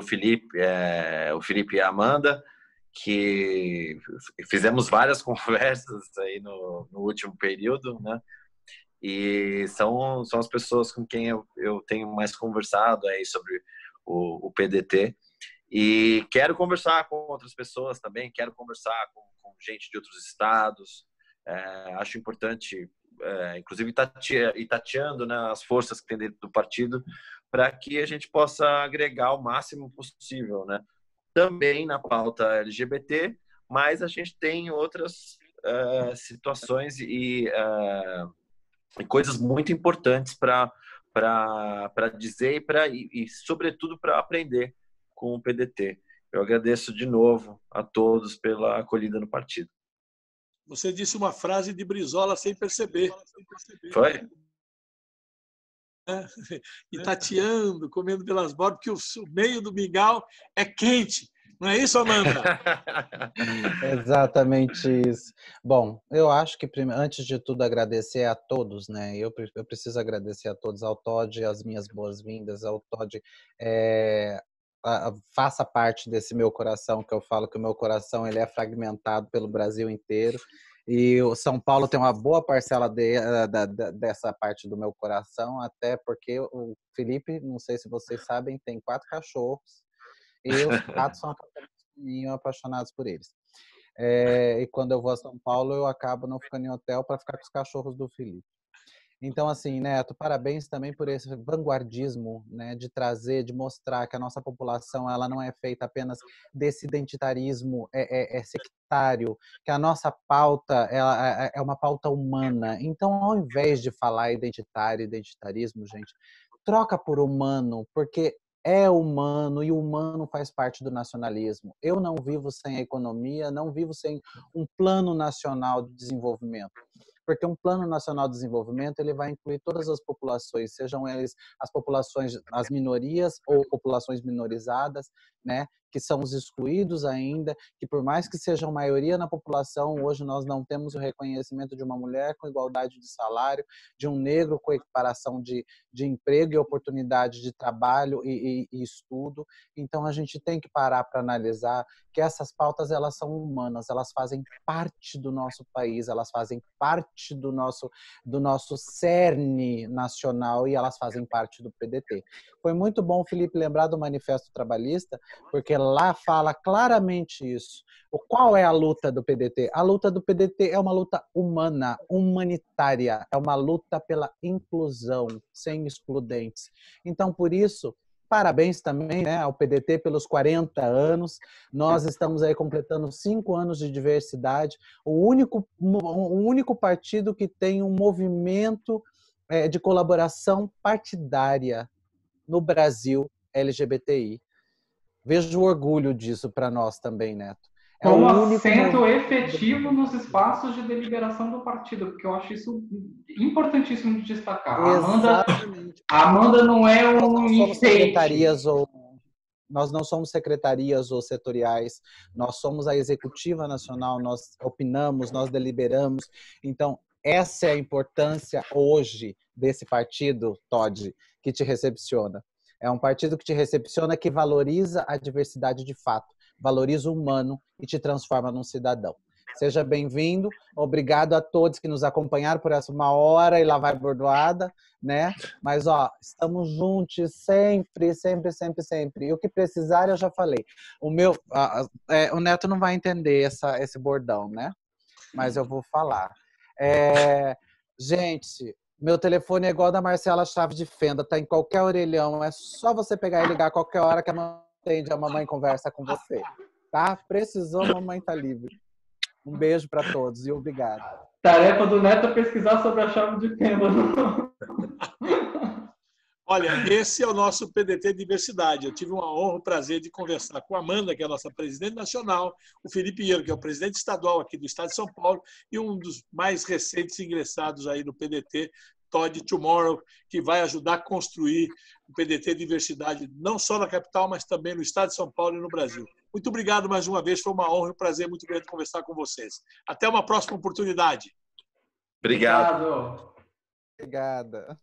Felipe, o Felipe e a Amanda, que fizemos várias conversas aí no último período, né? E são as pessoas com quem eu tenho mais conversado aí sobre o PDT. E quero conversar com outras pessoas também, quero conversar com gente de outros estados. Acho importante, inclusive, ir tateando, né, as forças que tem dentro do partido, para que a gente possa agregar o máximo possível, né? Também na pauta LGBT, mas a gente tem outras situações e coisas muito importantes para dizer e sobretudo, para aprender com o PDT. Eu agradeço de novo a todos pela acolhida no partido. Você disse uma frase de Brizola sem perceber. Foi? E tateando, comendo pelas bordas, porque o meio do mingau é quente. Não é isso, Amanda? Exatamente isso. Bom, eu acho que, antes de tudo, agradecer a todos, né? Eu preciso agradecer a todos, ao Todd, as minhas boas-vindas, ao Todd, faça parte desse meu coração, que eu falo que o meu coração ele é fragmentado pelo Brasil inteiro, e o São Paulo tem uma boa parcela dessa parte do meu coração, até porque o Felipe, não sei se vocês sabem, tem 4 cachorros, e os 4 são apaixonados por eles. E quando eu vou a São Paulo, eu acabo não ficando em hotel para ficar com os cachorros do Felipe. Então, assim, Neto, parabéns também por esse vanguardismo, né, de trazer, de mostrar que a nossa população ela não é feita apenas desse identitarismo sectário, que a nossa pauta ela é uma pauta humana. Então, ao invés de falar identitarismo, gente, troca por humano, porque é humano e o humano faz parte do nacionalismo. Eu não vivo sem a economia, não vivo sem um plano nacional de desenvolvimento. Porque um plano nacional de desenvolvimento ele vai incluir todas as populações, sejam eles as populações, as minorias ou populações minorizadas, né, que são os excluídos ainda, que por mais que sejam maioria na população, hoje nós não temos o reconhecimento de uma mulher com igualdade de salário, de um negro com equiparação de emprego e oportunidade de trabalho e estudo. Então a gente tem que parar para analisar que essas pautas elas são humanas, elas fazem parte do nosso país, elas fazem parte do nosso cerne nacional e elas fazem parte do PDT. Foi muito bom, Felipe, lembrar do Manifesto Trabalhista, porque lá fala claramente isso. Qual é a luta do PDT? A luta do PDT é uma luta humana, humanitária, é uma luta pela inclusão, sem excludentes. Então, por isso, parabéns também, né, ao PDT pelos 40 anos. Nós estamos aí completando 5 anos de diversidade. O único partido que tem um movimento de colaboração partidária no Brasil LGBTI. Vejo orgulho disso para nós também, Neto. Com assento efetivo nos espaços de deliberação do partido, porque eu acho isso importantíssimo de destacar. A Amanda não é um enfeite. Nós não somos secretarias ou setoriais, nós somos a executiva nacional, nós opinamos, nós deliberamos. Então, essa é a importância hoje desse partido, Todd, que te recepciona. É um partido que te recepciona, que valoriza a diversidade de fato, valoriza o humano e te transforma num cidadão. Seja bem-vindo, obrigado a todos que nos acompanharam por essa 1 hora e lá vai bordoada, né? Mas, estamos juntos sempre, sempre, sempre, sempre. E o que precisar, eu já falei. O Neto não vai entender esse bordão, né? Mas eu vou falar. Gente, meu telefone é igual da Marcela Chave de Fenda, tá em qualquer orelhão, é só você pegar e ligar a qualquer hora que a mamãe atende, a mamãe conversa com você. tá? Precisou, mamãe tá livre. Um beijo para todos e obrigado. Tarefa do Neto é pesquisar sobre a chave de fenda. Olha, esse é o nosso PDT Diversidade. Eu tive uma honra, o prazer de conversar com a Amanda, que é a nossa presidente nacional, o Felipe Pinheiro, que é o presidente estadual aqui do estado de São Paulo, e um dos mais recentes ingressados aí no PDT, Todd Tomorrow, que vai ajudar a construir o PDT Diversidade, não só na capital, mas também no estado de São Paulo e no Brasil. Muito obrigado mais uma vez, foi uma honra e um prazer muito grande conversar com vocês. Até uma próxima oportunidade. Obrigado. Obrigada.